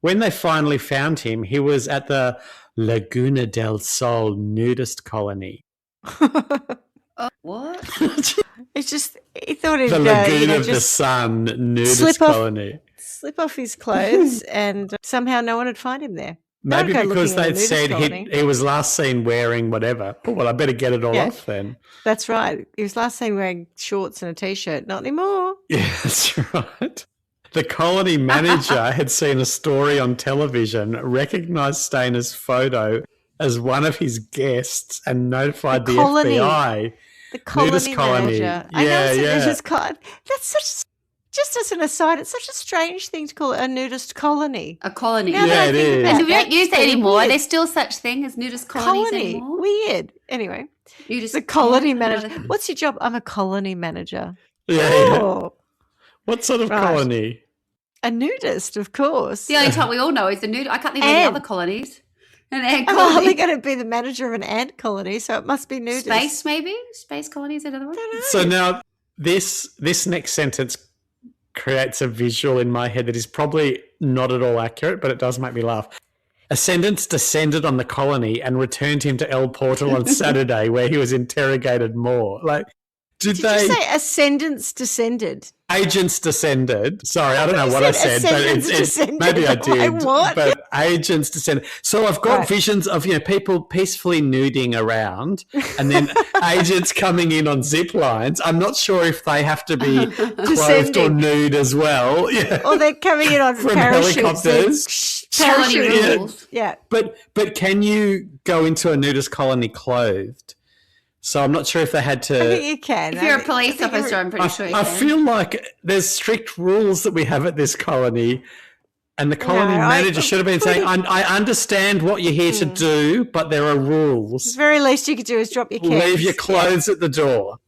When they finally found him, he was at the Laguna del Sol nudist colony. What? It's just he thought he'd The Laguna of the just Sun nudist slip off- colony. slip off his clothes and somehow no one would find him there. Maybe Don't go because looking at a they'd nudist said colony. he was last seen wearing whatever. Oh, well, I better get it all Yeah. off then. That's right. He was last seen wearing shorts and a t-shirt. Not anymore. Yeah, that's right. The colony manager had seen a story on television, recognised Stayner's photo as one of his guests and notified the colony. FBI. The colony Nudist colony. manager. I know Yeah, it's a yeah. nudist colony. That's such. Just as an aside, it's such a strange thing to call it a nudist colony. A colony. Now Yeah, that I it think is. about And we don't that's use that pretty anymore. weird. There's still such thing as nudist colonies Colony. anymore. Weird. Anyway, Nudist the colony colony. manager. What's your job? I'm a colony manager. Yeah. Oh, What sort of Right. colony? a nudist, of course. The only type we all know is the nude. I can't think of any Ant. other colonies. An ant I'm only colony. going to be the manager of an ant colony, so it must be nudist. Space, maybe? Space colony is another one? So now this next sentence creates a visual in my head that is probably not at all accurate, but it does make me laugh. Ascendants descended on the colony and returned him to El Portal on Saturday, where he was interrogated more. Like, Did you they? say ascendants descended? Agents descended. Sorry, I don't know what I said, but it's maybe I did. Like what? But agents descended. So I've got visions of people peacefully nuding around, and then agents coming in on zip lines. I'm not sure if they have to be clothed or nude as well. Yeah. Or they're coming in on from parachutes. helicopters. Colony rules. Yeah. But can you go into a nudist colony clothed? So I'm not sure if they had to. I think you can. If you're a police officer, I'm pretty sure you I can. feel like there's strict rules that we have at this colony, and the colony manager should have been saying, I understand what you're here to do, but there are rules. The very least you could do is drop your keys. Leave your clothes at the door.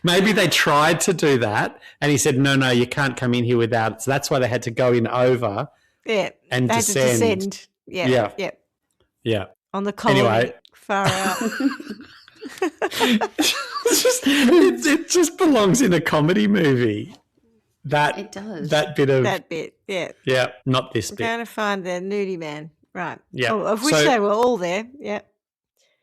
Maybe they tried to do that, and he said, no, you can't come in here without it. So that's why they had to go in over and they descend. Had to descend. Yeah. On the colony. Anyway. Far out. it just belongs in a comedy movie. It does. That bit of... That bit, yeah. Yeah, not this bit. Going to find the nudie man. Right. Yeah. Of which they were all there. Yeah.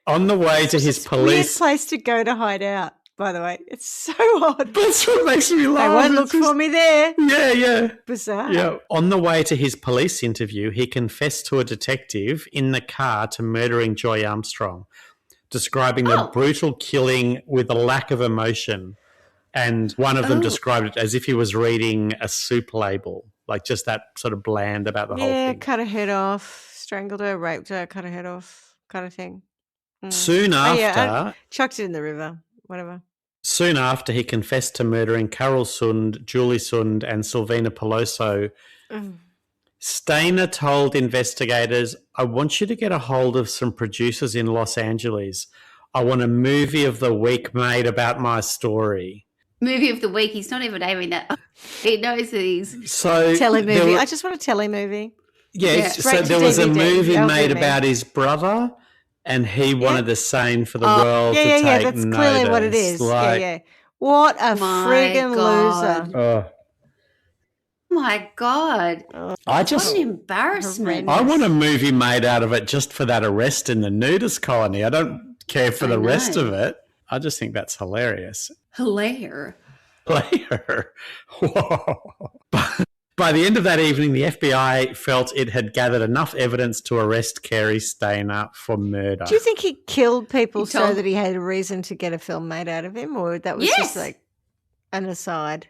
On the way to his police... Weird place to go to hide out, by the way. It's so odd. That's what makes me laugh. They won't look for me there. Yeah. Bizarre. Yeah. On the way to his police interview, he confessed to a detective in the car to murdering Joy Armstrong, describing the brutal killing with a lack of emotion. And one of them described it as if he was reading a soup label, like just that sort of bland about the whole thing. Yeah, cut her head off, strangled her, raped her, cut her head off kind of thing. Soon after... chucked it in the river, whatever. Soon after, he confessed to murdering Carol Sund, Julie Sund, and Silvina Peloso. Stayner told investigators, I want you to get a hold of some producers in Los Angeles. I want a movie of the week made about my story. Movie of the week. He's not even naming that. He knows that he's... So telemovie. I just want a telemovie. Yeah, so there was a movie made about his brother, and he wanted the same for the world to take notice. That's clearly what it is. What a friggin' loser. Oh my God. What an embarrassment. I want a movie made out of it just for that arrest in the nudist colony. I don't care for the rest of it. I just think that's hilarious. Hilaire. Whoa. By the end of that evening, the FBI felt it had gathered enough evidence to arrest Cary Stayner for murder. Do you think he killed people so that he had a reason to get a film made out of him, or that was just like an aside?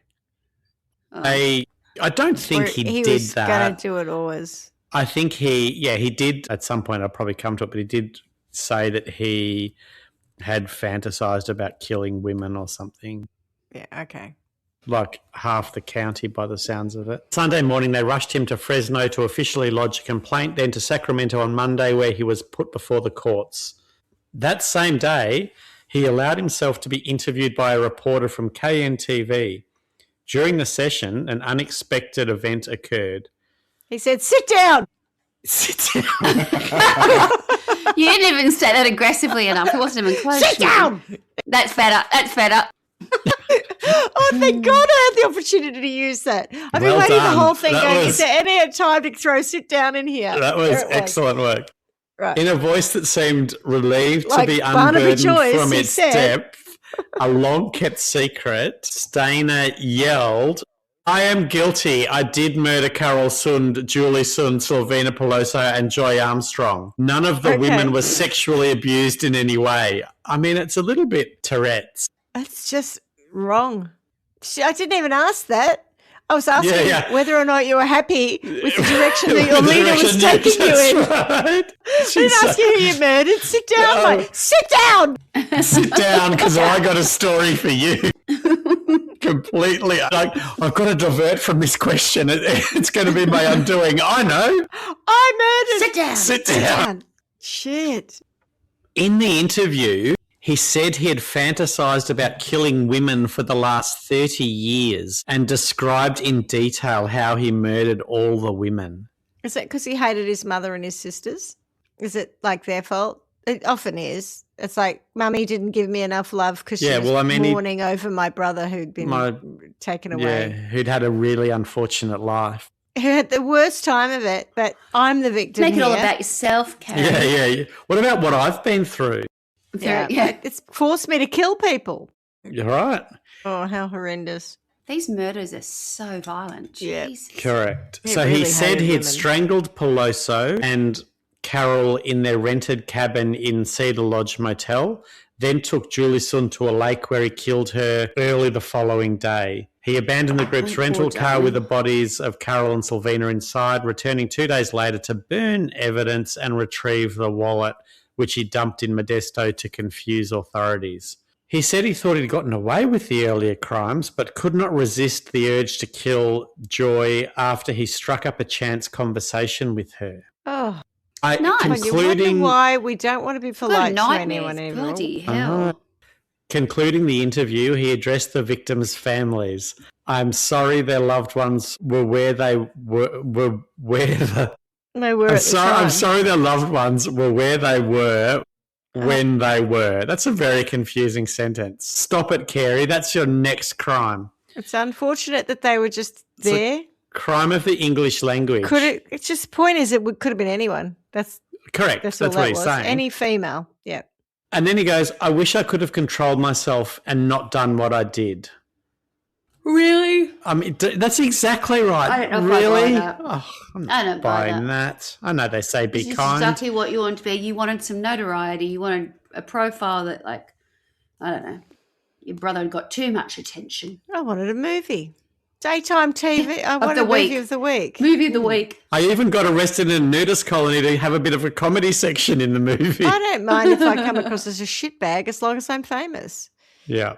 I don't think he did that. He was going to do it always. I think he did at some point. I'll probably come to it, but he did say that he had fantasized about killing women or something. Yeah, okay. Like half the county by the sounds of it. Sunday morning, they rushed him to Fresno to officially lodge a complaint, then to Sacramento on Monday, where he was put before the courts. That same day, he allowed himself to be interviewed by a reporter from KNTV. During the session, an unexpected event occurred. He said, "Sit down." Sit down. You didn't even say that aggressively enough. It wasn't even close. Sit down. That's better. Oh, thank God I had the opportunity to use that. I've been waiting the whole thing going, is there any time to throw sit down in here? That was excellent work. Right. In a voice that seemed relieved to be unburdened from its depth, a long-kept secret, Stayner yelled, I am guilty. I did murder Carol Sund, Julie Sund, Silvina Peloso, and Joy Armstrong. None of the women were sexually abused in any way. I mean, it's a little bit Tourette's. That's just wrong. I didn't even ask that. I was asking whether or not you were happy with the direction that your leader was taking you in. Right. I didn't ask you who you murdered. Sit down, mate. Sit down. Sit down, because I got a story for you. Completely. Like, I've got to divert from this question. It's going to be my undoing. I know. I murdered. Sit down. Sit down. Shit. In the interview, he said he had fantasized about killing women for the last 30 years and described in detail how he murdered all the women. Is that because he hated his mother and his sisters? Is it like their fault? It often is. It's like, Mummy didn't give me enough love because she was mourning over my brother who'd been taken away. Yeah, who'd had a really unfortunate life. Who had the worst time of it, but I'm the victim. Make it all about yourself, Cary. Yeah. What about what I've been through? It's forced me to kill people. You're right. Oh, how horrendous. These murders are so violent. Yeah. Jesus. Correct. He So really he said hated he had women. strangled Peloso and Carol in their rented cabin in Cedar Lodge Motel, then took Julie Sun to a lake where he killed her early the following day. He abandoned the group's poor rental car darling. with the bodies of Carol and Sylvina inside, returning 2 days later to burn evidence and retrieve the wallet, which he dumped in Modesto to confuse authorities. He said he thought he'd gotten away with the earlier crimes, but could not resist the urge to kill Joy after he struck up a chance conversation with her. Oh, Nice. you wonder Concluding, why we don't want to be Got polite to nightmares. anyone anymore. Bloody hell. concluding the interview, he addressed the victims' families. I'm sorry their loved ones were where they were where the. They were at the I'm time. sorry their loved ones were where they were when they were. That's a very confusing sentence. Stop it, Cary. That's your next crime. It's unfortunate that they were just there. Crime of the English language. It's just point is it could have been anyone. That's Correct. That's That's all what that he's was. saying. Any female. Yeah. And then he goes, I wish I could have controlled myself and not done what I did. Really? I mean, that's exactly right. I don't know if I really? buy that. Oh, I'm I not don't buy buying that. I know they say be This is kind. exactly what you wanted to be. You wanted some notoriety. You wanted a profile that, like, I don't know, your brother had got too much attention. I wanted a movie. Daytime TV. I Of wanted the a movie week. of the week. Movie of the week. I even got arrested in a nudist colony to have a bit of a comedy section in the movie. I don't mind if I come across as a shitbag as long as I'm famous. Yeah.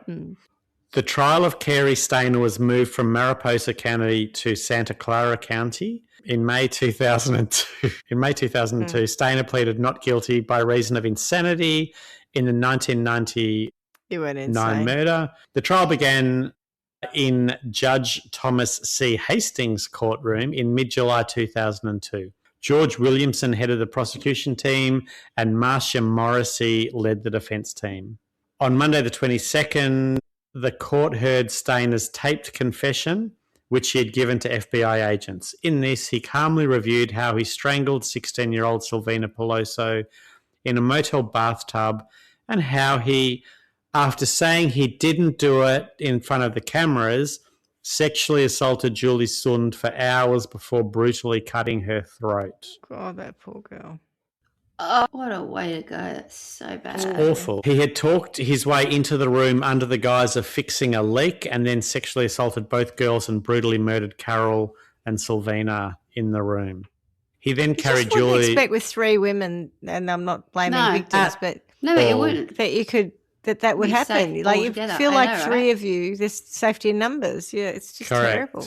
The trial of Cary Stayner was moved from Mariposa County to Santa Clara County in May 2002. In May 2002, Stayner pleaded not guilty by reason of insanity in the 1999 You went insane. murder. The trial began in Judge Thomas C. Hastings' courtroom in mid-July 2002. George Williamson headed the prosecution team and Marcia Morrissey led the defence team. On Monday the 22nd, the court heard Stayner's taped confession, which he had given to FBI agents. In this, he calmly reviewed how he strangled 16-year-old Sylvina Peloso in a motel bathtub and how he, after saying he didn't do it in front of the cameras, sexually assaulted Julie Sund for hours before brutally cutting her throat. God, that poor girl. Oh, what a way to go. That's so bad. Awful. He had talked his way into the room under the guise of fixing a leak and then sexually assaulted both girls and brutally murdered Carol and Sylvina in the room. He then carried Just wouldn't Julie. expect with three women, and I'm not blaming No. victims, but No, you Or- wouldn't. that you could that would Be happen. safe Like you altogether. feel I like know, three right? of you. There's safety in numbers. Yeah, it's just Correct. terrible.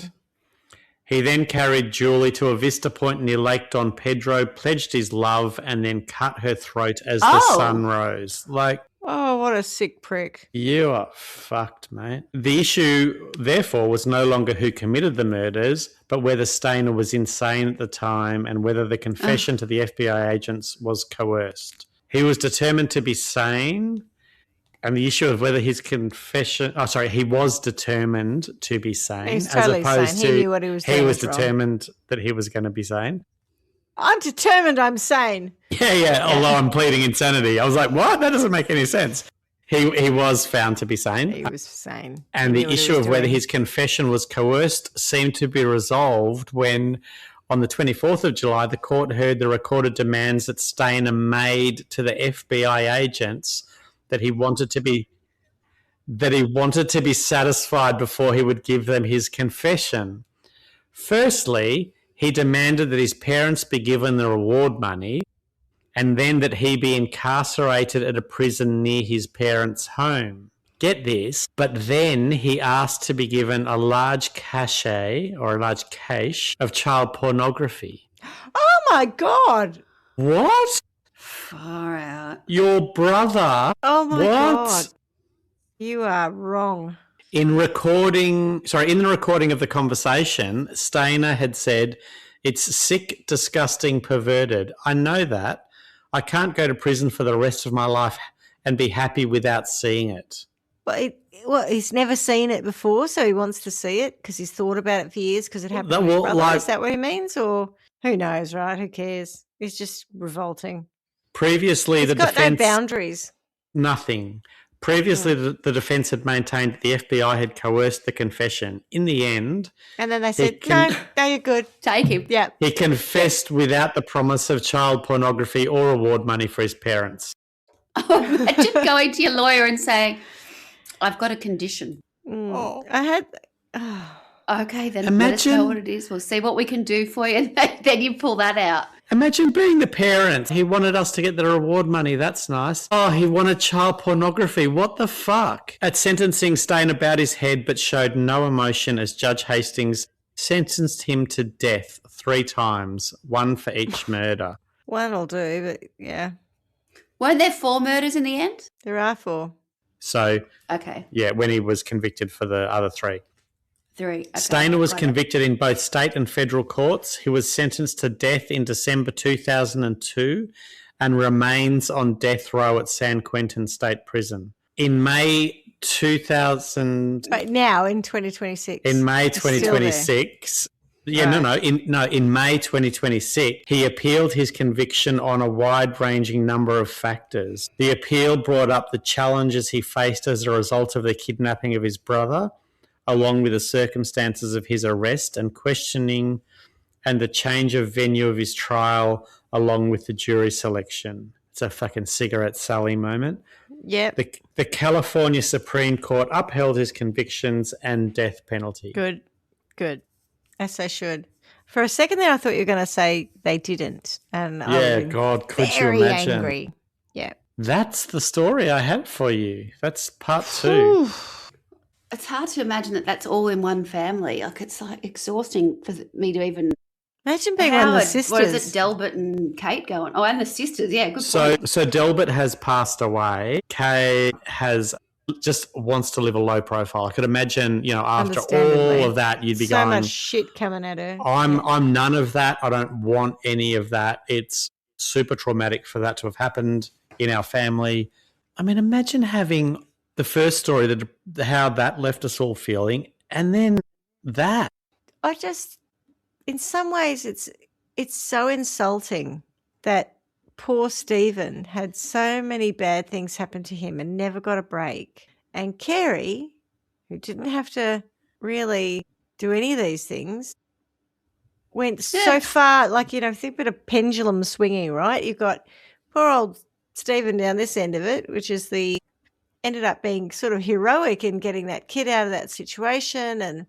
He then carried Julie to a vista point near Lake Don Pedro, pledged his love, and then cut her throat as the Oh. sun rose. Like, Oh, what a sick prick. you are fucked, mate. The issue, therefore, was no longer who committed the murders, but whether Stayner was insane at the time and whether the confession to the FBI agents was coerced. He was determined to be sane, and the issue of whether his confession... Oh, sorry, he was determined to be sane. He's totally as opposed sane. to He knew what he was doing He was was wrong. determined that he was going to be sane. I'm determined I'm sane. Yeah, although I'm pleading insanity. I was like, what? That doesn't make any sense. He was found to be sane. He was sane. And He the knew what he issue was of whether doing. his confession was coerced seemed to be resolved when, on the 24th of July, the court heard the recorded demands that Stayner made to the FBI agents that he wanted to be satisfied before he would give them his confession. Firstly, he demanded that his parents be given the reward money and then that he be incarcerated at a prison near his parents' home. Get this, but then he asked to be given a large cache of child pornography. Oh my God. What? Far out. Your brother? Oh my What? God. You are wrong. In the recording of the conversation, Stayner had said, "It's sick, disgusting, perverted. I know that. I can't go to prison for the rest of my life and be happy without seeing it." But he's never seen it before, so he wants to see it because he's thought about it for years because it happened to his Well, brother. like- Is that what he means? Or who knows, right? Who cares? It's just revolting. Previously, He's the got defense... no boundaries. Nothing. Previously, the defence had maintained that the FBI had coerced the confession. In the end, And then they He said, can- no, you're good. Take him. Yeah. he confessed without the promise of child pornography or reward money for his parents. Imagine going to your lawyer and saying, I've got a condition. I had... Okay, then let us know Imagine- what it is. We'll see what we can do for you. And then you pull that out. Imagine being the parent. He wanted us to get the reward money. That's nice. Oh, he wanted child pornography. What the fuck? At sentencing, Stayner bowed his head but showed no emotion as Judge Hastings sentenced him to death 3 times, 1 for each murder. One will do, but yeah, Weren't there 4 murders in the end? there are 4. So, Okay, yeah, when he was convicted for the other 3. 3. Okay. Stayner was Right. convicted in both state and federal courts. He was sentenced to death in December 2002 and remains on death row at San Quentin State Prison. In May 2000, But now in 2026. in May it's still there. 2026, in May 2026, he appealed his conviction on a wide-ranging number of factors. The appeal brought up the challenges he faced as a result of the kidnapping of his brother, along with the circumstances of his arrest and questioning, and the change of venue of his trial, along with the jury selection. It's a fucking cigarette Sally moment. Yep. The California Supreme Court upheld his convictions and death penalty. Good. As they should. For a second there, I thought you were going to say they didn't. And I Yeah, would be God, could you very imagine? angry. Yeah. That's the story I have for you. That's part 2. It's hard to imagine that that's all in one family. Like, it's like exhausting for me to even... Imagine being one of the Howard, sisters. what is it, Delbert and Kate going? Oh, and the sisters. Yeah, good So point. Delbert has passed away. Kay just wants to live a low profile. I could imagine, after Understandably. all of that, you'd be so going, much shit coming at her. I'm none of that. I don't want any of that. It's super traumatic for that to have happened in our family. I mean, imagine having the first story, how that left us all feeling, and then that. I just, in some ways, it's so insulting that poor Stephen had so many bad things happen to him and never got a break. And Cary, who didn't have to really do any of these things, went so far, like, think about a pendulum swinging, right? You've got poor old Stephen down this end of it, which is ended up being sort of heroic in getting that kid out of that situation, and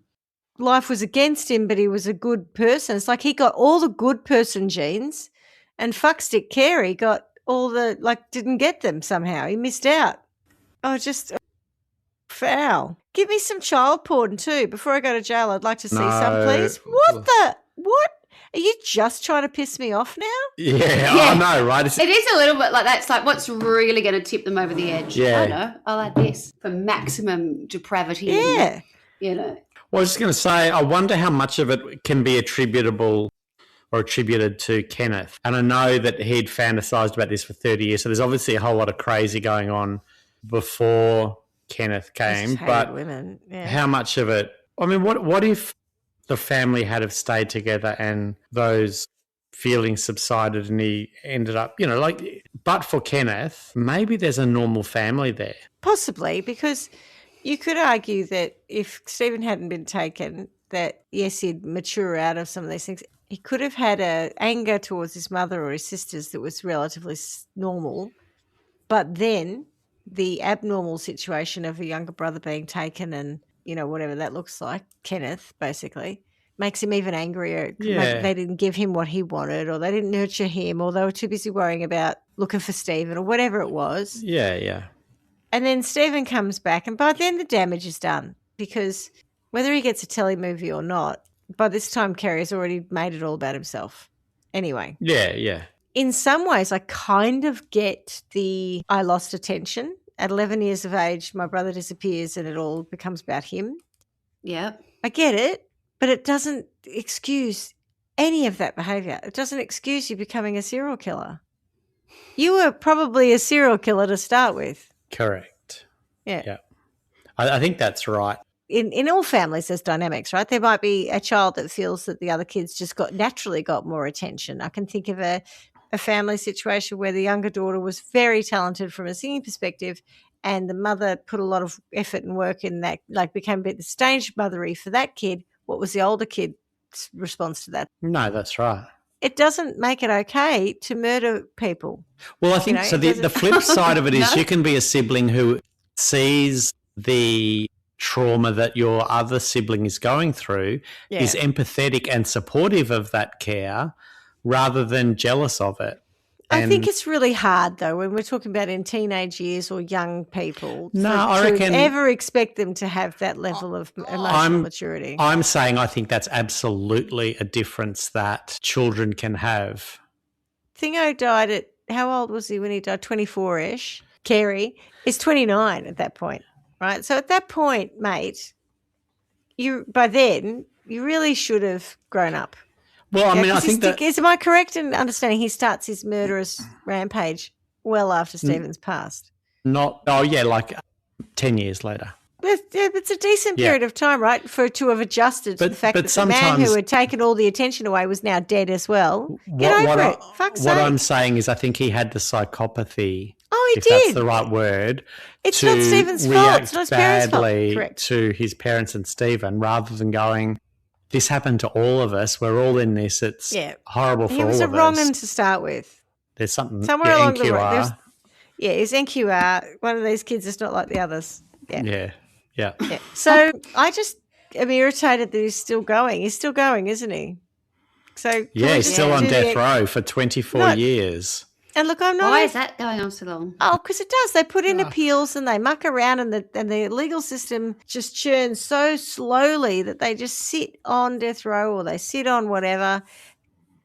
life was against him, but he was a good person. It's like he got all the good person genes, and fuckstick Cary got all the, didn't get them somehow. He missed out. Oh, just foul. Give me some child porn too. Before I go to jail, I'd like to see some, please. What? Are you just trying to piss me off now? Yeah, I know, right? It is a little bit like that. It's like, what's really going to tip them over the edge? Yeah. I know. I'll add this for maximum depravity. Yeah. And, Well, I was just going to say, I wonder how much of it can be attributable or attributed to Kenneth. And I know that he'd fantasized about this for 30 years, so there's obviously a whole lot of crazy going on before Kenneth came. Just hated But women. Yeah. how much of it? I mean, what if the family had have stayed together and those feelings subsided and he ended up, but for Kenneth, maybe there's a normal family there. Possibly, because you could argue that if Stephen hadn't been taken, that yes, he'd mature out of some of these things. He could have had a anger towards his mother or his sisters that was relatively normal, but then the abnormal situation of a younger brother being taken and, whatever that looks like, Kenneth, basically, makes him even angrier. Yeah. Maybe they didn't give him what he wanted, or they didn't nurture him, or they were too busy worrying about looking for Stephen or whatever it was. Yeah. And then Stephen comes back, and by then the damage is done, because whether he gets a telly movie or not, by this time Cary's already made it all about himself. Anyway. Yeah. In some ways, I kind of get the I lost attention. At 11 years of age, my brother disappears and it all becomes about him. yeah. I get it, but it doesn't excuse any of that behaviour. It doesn't excuse you becoming a serial killer. You were probably a serial killer to start with. Correct. Yeah. I think that's right. In all families, there's dynamics, right? There might be a child that feels that the other kids just naturally got more attention. I can think of a a family situation where the younger daughter was very talented from a singing perspective, and the mother put a lot of effort and work in that, like became a bit stage mothery for that kid. What was the older kid's response to that? No, that's right. It doesn't make it okay to murder people. Well, I think so. The flip side of it is No. you can be a sibling who sees the trauma that your other sibling is going through, is empathetic and supportive of that care rather than jealous of it. I think it's really hard, though, when we're talking about in teenage years or young people, I reckon ever expect them to have that level of emotional maturity. I'm saying I think that's absolutely a difference that children can have. Thingo died at, how old was he when he died? 24-ish. Cary is 29 at that point, right? So at that point, mate, by then, you really should have grown up. Well, I mean, I think that... Am I correct in understanding he starts his murderous rampage well after Stephen's passed? Like 10 years later. It's a decent period of time, right, to have adjusted to the fact that the man who had taken all the attention away was now dead as well. Get over it. Fuck's sake. What I'm saying is I think he had the psychopathy. Oh, he if did. That's the right word. It's not Stephen's fault. It's not his parents' fault. Correct. To his parents and Stephen, rather than going, this happened to all of us. We're all in this. It's horrible for all of us. He was a wrong one to start with. There's something somewhere along NQR. the road. His NQR. One of these kids is not like the others. Yeah. So I just am irritated that he's still going. He's still going, isn't he? So he's still on death row for 24 years. And look, I'm not. Why is that going on so long? Oh, because it does. They put in appeals and they muck around, and the legal system just churns so slowly that they just sit on death row or they sit on whatever.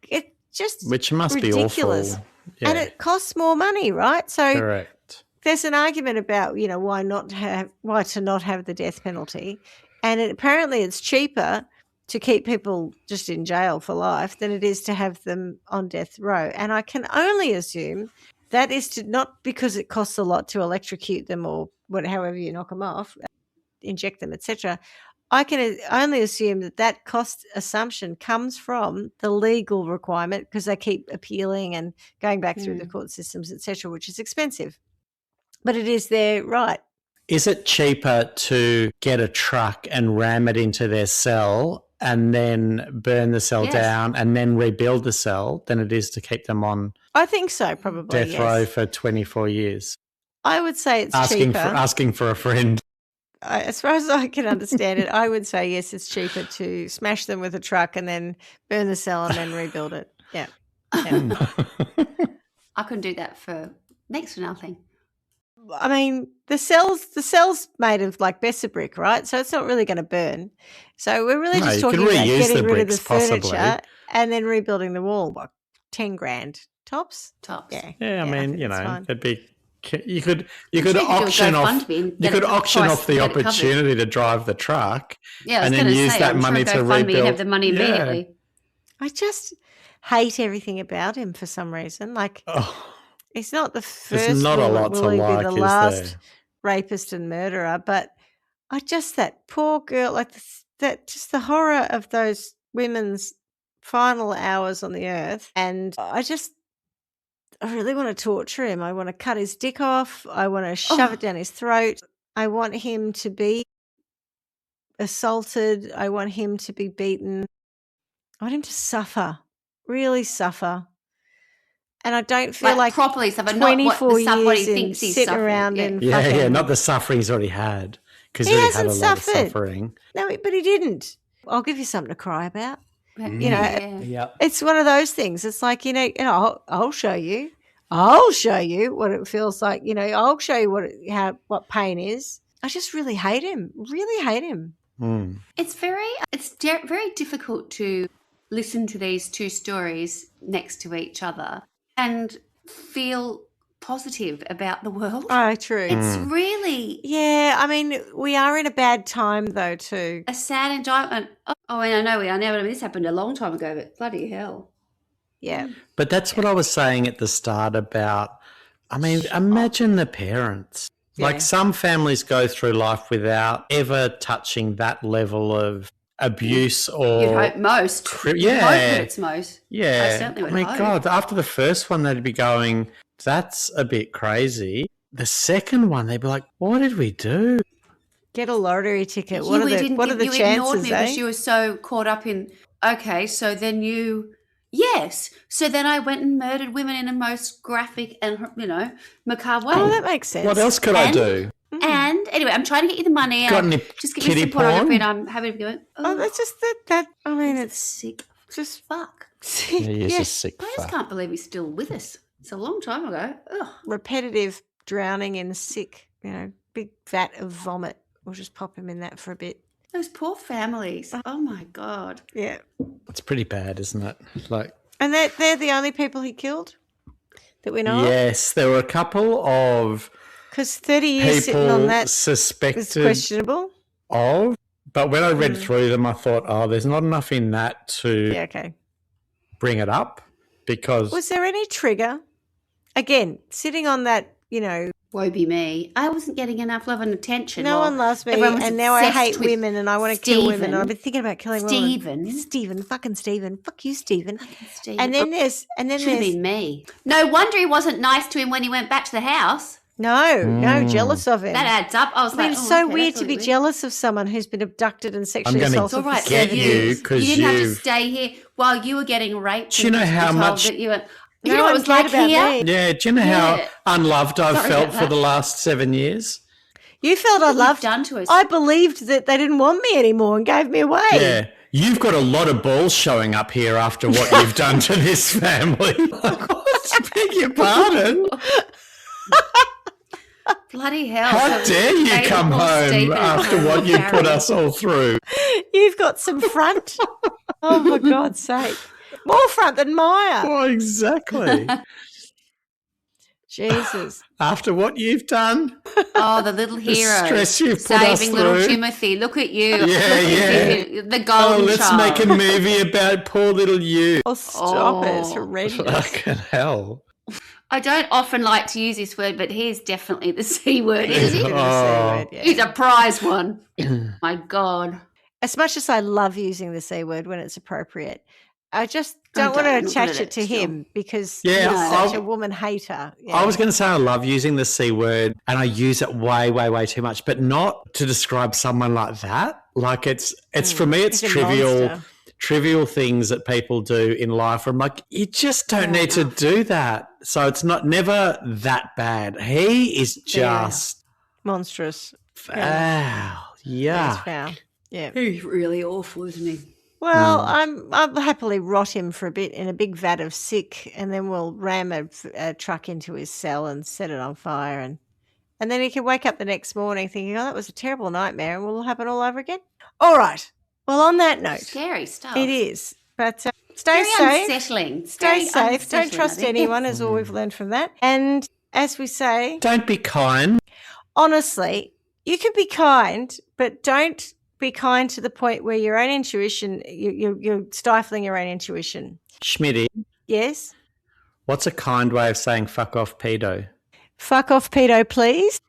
It just which must ridiculous. Be awful, and it costs more money, right? So correct. There's an argument about why to not have the death penalty, and apparently it's cheaper to keep people just in jail for life than it is to have them on death row. And I can only assume that is not because it costs a lot to electrocute them or however you knock them off, inject them, etc. I can only assume that cost assumption comes from the legal requirement because they keep appealing and going back through the court systems, etc., which is expensive. But it is their right. Is it cheaper to get a truck and ram it into their cell and then burn the cell down and then rebuild the cell than it is to keep them on I think so, probably, death row for 24 years? I would say it's cheaper. Asking for a friend. As far as I can understand it, I would say, yes, it's cheaper to smash them with a truck and then burn the cell and then rebuild it. Yeah. I couldn't do that for next to nothing. I mean, the cell's made of like Besser brick, right? So it's not really going to burn. So we're really just talking about getting rid of the furniture and then rebuilding the wall. What, 10 grand tops? Yeah. Yeah, I mean, it'd be. You could auction off the opportunity to drive the truck, and then use that money to rebuild. And have the money immediately. I just hate everything about him for some reason. Like. He's not the first. There's not a lot to like, be the last rapist and murderer, but that poor girl, like just the horror of those women's final hours on the earth, and I really want to torture him. I want to cut his dick off. I want to shove it down his throat. I want him to be assaulted. I want him to be beaten. I want him to suffer, really suffer. And I don't feel like properly suffer, 24 not what he years thinks he's sit suffering. Around and fucking... not the suffering he's already had, because he hasn't had a lot of suffering. No, but he didn't. I'll give you something to cry about. Yeah. It's one of those things. It's like, I'll show you. I'll show you what it feels like. I'll show you what pain is. I just really hate him. Really hate him. It's very difficult to listen to these two stories next to each other and feel positive about the world. Oh, true. It's really... Yeah, I mean, we are in a bad time, though, too. A sad indictment. Oh, and I know we are now, but this happened a long time ago, but bloody hell. Yeah. But that's what I was saying at the start about, I mean, imagine the parents. Yeah. Like some families go through life without ever touching that level of abuse or... You'd hope most. Yeah. You'd hope that it's most. Yeah. I certainly would hope. God, after the first one, they'd be going, that's a bit crazy. The second one, they'd be like, what did we do? Get a lottery ticket. You What are really the didn't- what are the you ignored chances, me because eh? you were so caught up in, okay, so then you... Yes. So then I went and murdered women in a most graphic and, macabre way. Oh, that makes sense. What else could I And- do? And anyway, I'm trying to get you the money. Got And any just give kitty me some pornography porn? and I'm happy to go. Oh, that's just that. I mean, it's it's sick. just Fuck. He's a sick I just fuck. can't believe he's still with us. It's a long time ago. Ugh. repetitive drowning in sick, big vat of vomit. We'll just pop him in that for a bit. Those poor families. Oh my God. Yeah. It's pretty bad, isn't it? Like, And they're the only people he killed that we know of? yes, there were a couple of Because 30 years sitting on people that is suspected questionable. of, but when I read through them, I thought, there's not enough in that to Yeah, okay. bring it up because Was there any trigger? Again, sitting on that, Woe be me. I wasn't getting enough love and attention. no while one loves me, everyone was and now I obsessed hate with women, and I want to kill women. Stephen. And I've been thinking about killing Stephen. women. Stephen, fucking Stephen, fuck you, Stephen. Steve. And then there's, Should have been me. No wonder he wasn't nice to him when he went back to the house. no, jealous of him. That adds up. I was I mean, like, it's so okay, weird that's to be weird. jealous of someone who's been abducted and sexually gonna assaulted. It's all right. for Get 7 you, years. 'cause you didn't have to you've- stay here while you were getting raped. Do you know and how told much- that you were, No you know what one it was cared like about here? me. yeah, do you know Yeah. how unloved I've Sorry felt about for that. the last 7 years? You felt I What you've loved. done to us. I believed that they didn't want me anymore and gave me away. Yeah. You've got a lot of balls showing up here after what you've done to this family. What? Beg your pardon? Bloody hell. How So dare you David come Paul home Stephen after and what you put Cary. us all through? You've got some front. Oh, for God's sake. More front than Maya. Well, exactly. Jesus. After what you've done? Oh, the little hero. stress you've put us saving little through. Timothy. Look at you. Yeah, Look at yeah. you. The golden let's child. make a movie about poor little you. Oh, stop it. It's Oh. horrendous. Fucking hell. I don't often like to use this word, but he's definitely the C word, isn't he? Bit of a C word, yeah. He's a prize one. My God. As much as I love using the C word when it's appropriate, I just I don't want don't. to I'm not good attach at it to it still. him because Yeah, he's such I- a woman hater. Yeah. I was going to say I love using the C word and I use it way, way, way too much, but not to describe someone like that. Like it's for me, it's He's a trivial. monster. Trivial things that people do in life. I'm like, you just don't need to do that. So it's never that bad. He is just Monstrous. foul. Yeah. He's foul. Yeah. He's really awful, isn't he? Well, I'll happily rot him for a bit in a big vat of sick, and then we'll ram a truck into his cell and set it on fire, and then he can wake up the next morning thinking, "Oh, that was a terrible nightmare," and will happen all over again. All right. Well, on that note, Scary stuff. it is. But stay Very safe. unsettling. Stay Very safe. Don't unsettling, I trust think. anyone, is all we've learned from that. And as we say, Don't be kind. honestly, you can be kind, but don't be kind to the point where your own intuition, you're stifling your own intuition. Schmitty, Yes? what's a kind way of saying fuck off, pedo? Fuck off, pedo, please.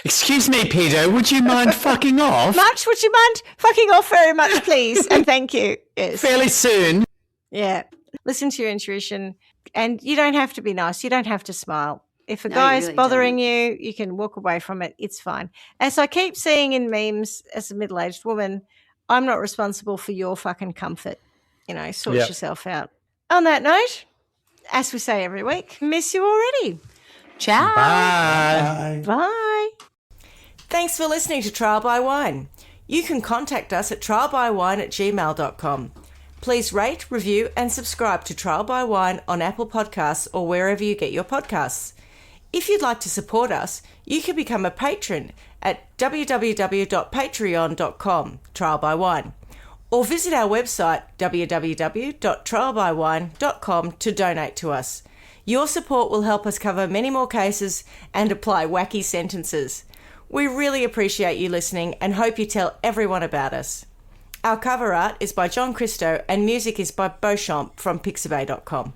Excuse me, pedo, would you mind fucking off? Much, would you mind fucking off very much, please? And thank you. Yes. Fairly soon. Yeah. Listen to your intuition. And you don't have to be nice. You don't have to smile. If a No, guy you is really bothering you, you can walk away from it. It's fine. As I keep seeing in memes as a middle-aged woman, I'm not responsible for your fucking comfort. Sort Yep. yourself out. On that note, as we say every week, miss you already. Ciao. Bye. Bye. Thanks for listening to Trial by Wine. You can contact us at trialbywine@gmail.com. Please rate, review and subscribe to Trial by Wine on Apple Podcasts or wherever you get your podcasts. If you'd like to support us, you can become a patron at www.patreon.com, Trial by Wine, or visit our website www.trialbywine.com to donate to us. Your support will help us cover many more cases and apply wacky sentences. We really appreciate you listening and hope you tell everyone about us. Our cover art is by John Christo and music is by Beauchamp from pixabay.com.